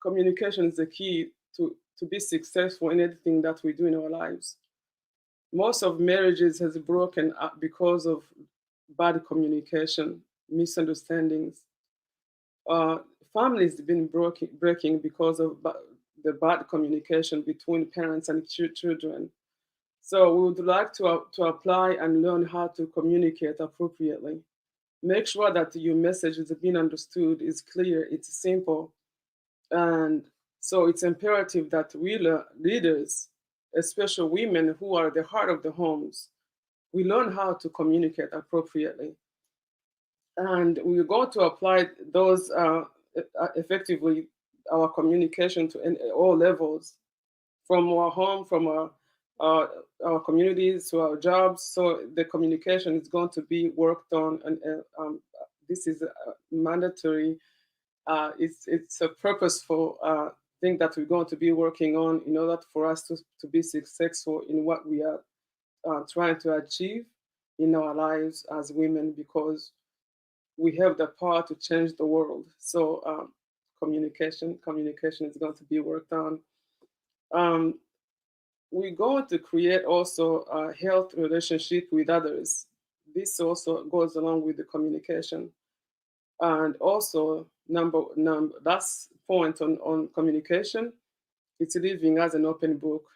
communication is the key to be successful in anything that we do in our lives. Most of marriages has broken up because of bad communication, misunderstandings. Families have been breaking because of the bad communication between parents and children. So we would like to apply and learn how to communicate appropriately. Make sure that your message is being understood, is clear, it's simple. And so it's imperative that we leaders, especially women who are the heart of the homes, we learn how to communicate appropriately. And we're going to apply those effectively, our communication to all levels, from our home, from our communities to our jobs. So the communication is going to be worked on, and this is mandatory. It's a purposeful thing that we're going to be working on in order for us to be successful in what we are trying to achieve in our lives as women, because we have the power to change the world. So communication is going to be worked on. We're going to create also a health relationship with others. This also goes along with the communication. And also, last point on communication, it's living as an open book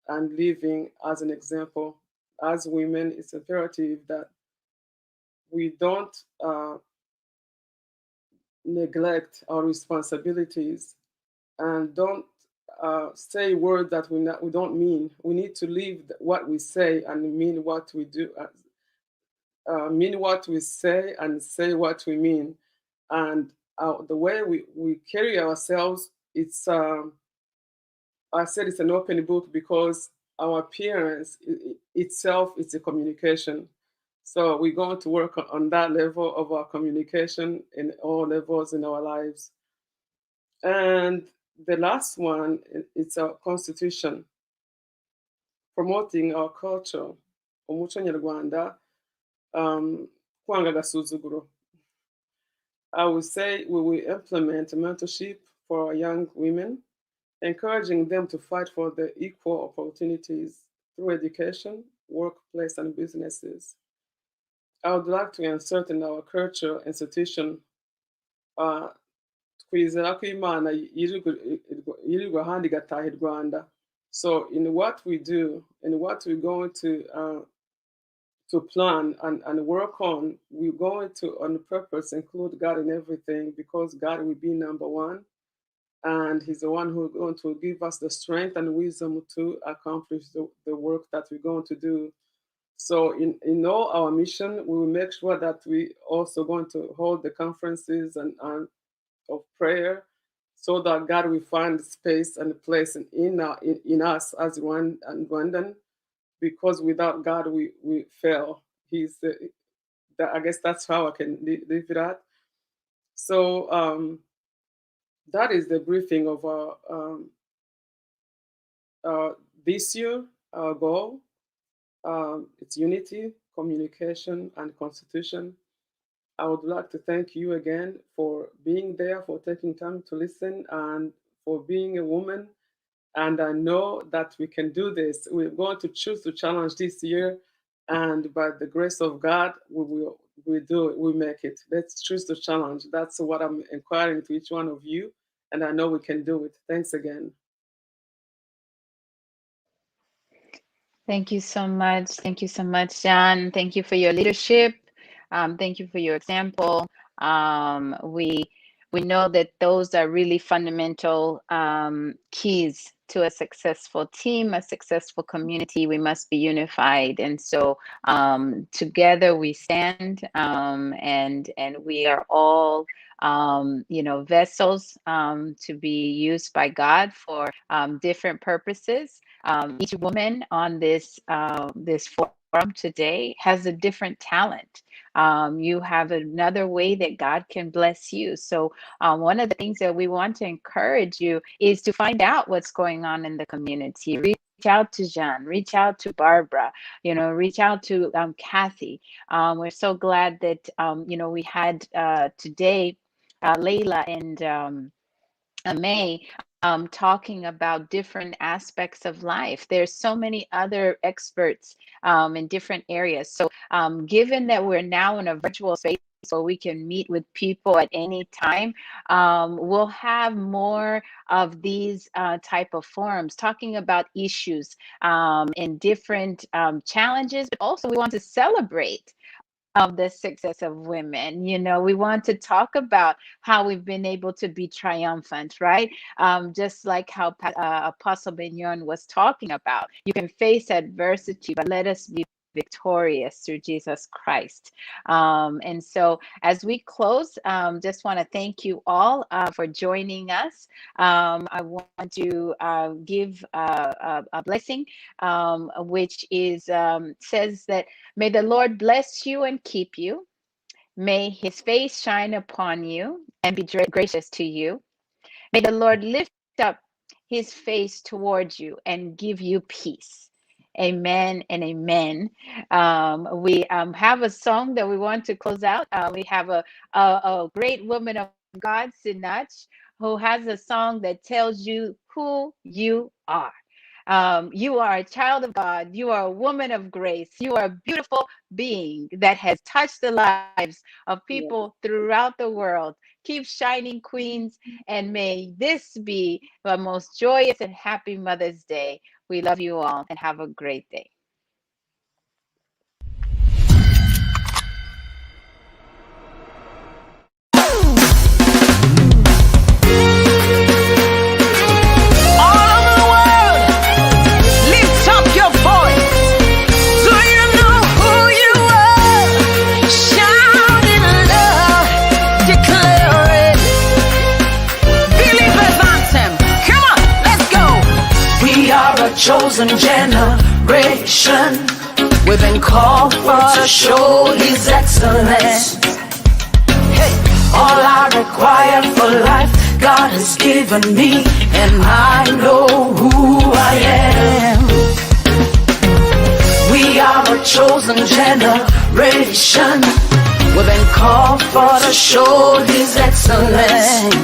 and living as an example. As women, it's imperative that we don't neglect our responsibilities and don't say words that we don't mean. We need to live what we say and mean what we do. Mean what we say and say what we mean. And the way we carry ourselves, it's I said it's an open book, because our appearance itself is a communication. So we're going to work on that level of our communication in all levels in our lives. And the last one, it's our constitution, promoting our culture, umuco nyarwanda, kwanga agasuzuguro. I would say we will implement mentorship for our young women, encouraging them to fight for the equal opportunities through education, workplace, and businesses. I would like to insert in our culture institution, twizera ko Imana yirirwa ahandi igataha i Rwanda. So in what we do and what we're going to plan and work on, we're going to, on purpose, include God in everything, because God will be number one. And He's the one who's going to give us the strength and wisdom to accomplish the work that we're going to do. So in all our mission, we will make sure that we also going to hold the conferences and of prayer, so that God will find space and place in us as Rwandan, because without God we fail. He's I guess that's how I can leave it at. So that is the briefing of our this year. Our goal, it's unity, communication, and constitution. I would like to thank you again for being there, for taking time to listen, and for being a woman. And I know that we can do this. We're going to choose to challenge this year, and by the grace of God, we do it. We make it. Let's choose to challenge. That's what I'm inquiring to each one of you, and I know we can do it. Thanks again. Thank you so much. Thank you so much, John. Thank you for your leadership. Thank you for your example. We we know that those are really fundamental keys to a successful team, a successful community. We must be unified. And so together we stand, and we are all vessels to be used by God for different purposes. Each woman on this forum today has a different talent. You have another way that God can bless you. So one of the things that we want to encourage you is to find out what's going on in the community. Reach out to Jean, reach out to Barbara, reach out to Kathy. We're so glad that, we had today Layla and May talking about different aspects of life. There's so many other experts in different areas. So given that we're now in a virtual space where we can meet with people at any time, we'll have more of these type of forums talking about issues and different challenges, but also we want to celebrate the success of women. We want to talk about how we've been able to be triumphant, right? Just like how Apostle Benyon was talking about. You can face adversity, but let us be victorious through Jesus Christ. And so as we close, just want to thank you all for joining us. I want to give a blessing, which is says that, may the Lord bless you and keep you. May his face shine upon you and be gracious to you. May the Lord lift up his face towards you and give you peace. Amen and amen. We have a song that we want to close out. We have a great woman of God, Sinach, who has a song that tells you who you are. You are a child of God. You are a woman of grace. You are a beautiful being that has touched the lives of people throughout the world. Keep shining, queens, and may this be the most joyous and happy Mother's Day. We love you all and have a great day. Chosen generation, we've been called for to show his excellence. Hey, all I require for life, God has given me, and I know who I am. We are a chosen generation, we've been called for to show his excellence.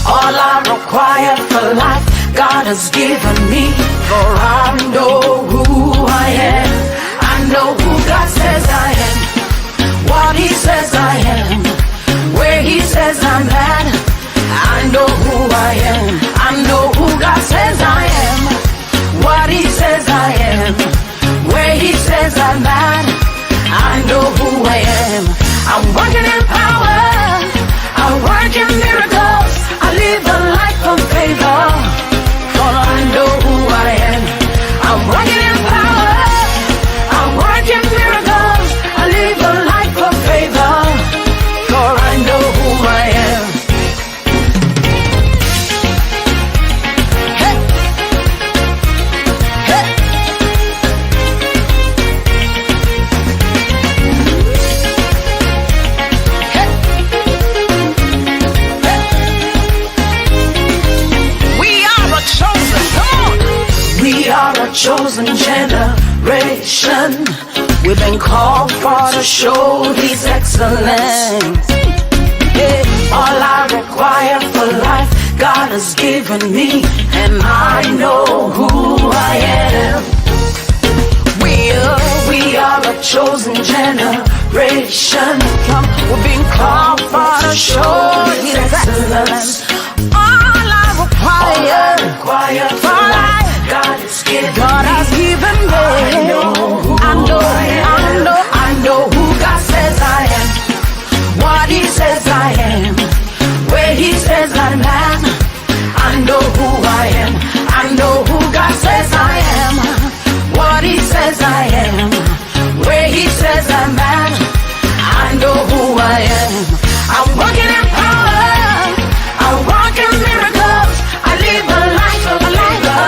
All I require for life, God has given me, for I know who I am. I know who God says I am, what he says I am, where he says I'm at. I know who I am. I know who God says I am, what he says I am, where he says I'm at. I know who I am. I'm working in power, I work in miracles, I live a life of favor. I know who I am. I'm working in power, I work in miracles, I live a life of favor, for I know who I am. Hey. Hey. We are a chosen generation, we've been called for to show his excellence. Yeah. All I require for life, God has given me, and I know who I am. We are a chosen generation, we've been called for to show his excellence. All I require for life, God has given me. I know who God says I am, what he says I am, he says I'm at, I know who I am. I'm walking in power, I walk in miracles, I live a life of favor,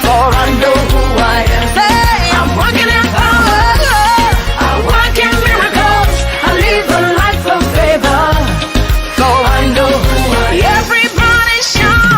for I know who I am. Say, I'm walking in power, I walk in miracles, I live a life of favor, for I know who I am. Everybody shout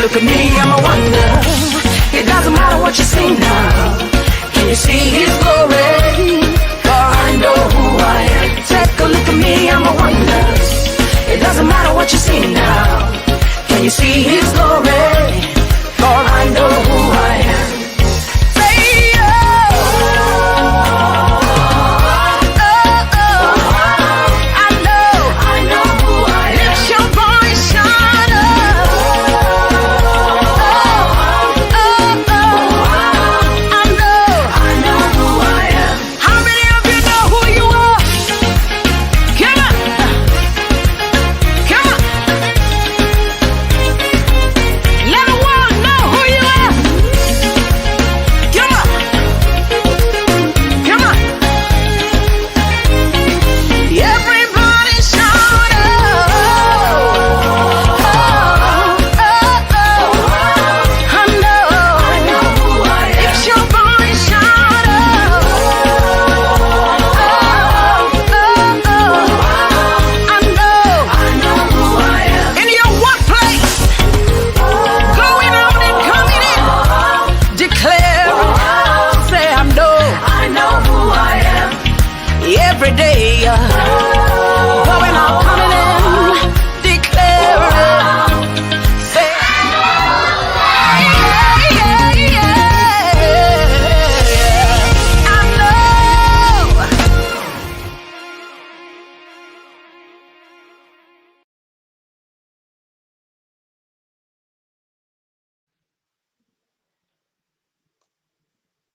look at me, I'm a wonder. It doesn't matter what you see now. Can you see his glory? For I know who I am. Take a look at me, I'm a wonder. It doesn't matter what you see now. Can you see his glory? For I know who I am. Say, I know who I am. Lift your voice, shout every day.